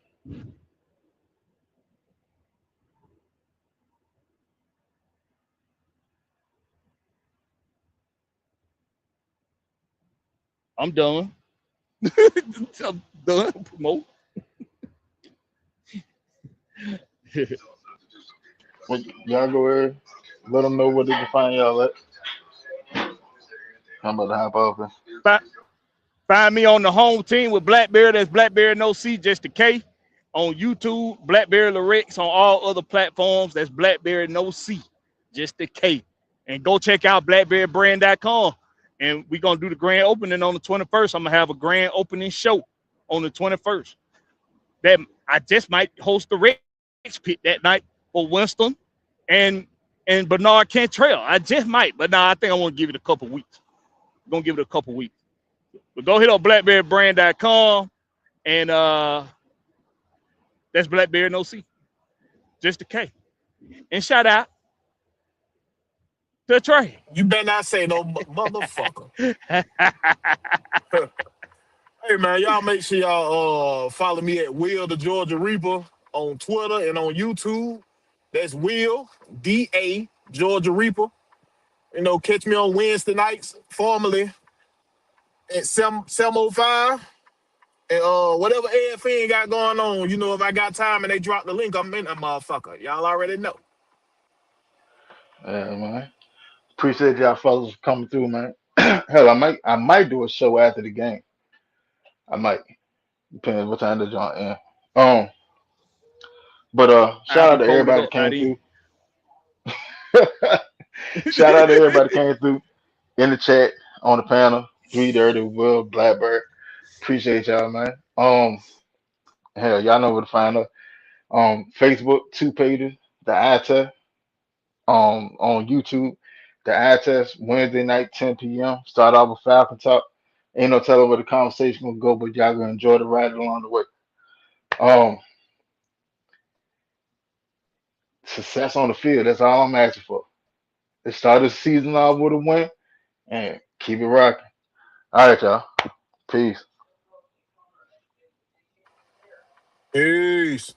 I'm done. I'm done. Promote. Well, y'all go ahead. Let them know where they can find y'all at. I'm about to hop off. Fi- Find me on the home team with Blackberry. That's Blackberry No C, just the K. On YouTube, Blackberry Lorex. On all other platforms, that's Blackberry No C, just the K. And go check out blackberrybrand.com. And we're going to do the grand opening on the 21st. I'm going to have a grand opening show on the 21st. That I just might host the Rex pit that night for Winston and Bernard Cantrell. I just might, but nah, I think I want to give it a couple weeks. I'm going to give it a couple weeks. But go hit on blackberrybrand.com and that's Blackberry No C, just the K. And shout out to Trey. You better not say no motherfucker. Hey man, y'all make sure y'all follow me at Will the Georgia Reaper on Twitter and on YouTube. That's Will DA Georgia Reaper. You know, catch me on Wednesday nights, formally at 7:05. And whatever AFN got going on, you know, if I got time and they drop the link, I'm in that motherfucker. Y'all already know. Yeah, man. Appreciate y'all fellas for coming through, man. Hell, I might do a show after the game. I might. Depends what time the joint end. Um, but I'll shout out be to pulled everybody up that by came then. through. Shout out to everybody that came through in the chat on the panel. Three Dirty, Will, Blackbird. Appreciate y'all, man. Hell, y'all know where to find us. Facebook, two pages, the eye test. On YouTube, the eye test Wednesday night, 10 p.m. Start off with Falcon Talk. Ain't no telling where the conversation will go, but y'all gonna enjoy the ride along the way. Um, Success on the field. That's all I'm asking for. Let's start the season off with a win and keep it rocking. All right, y'all. Peace. Peace.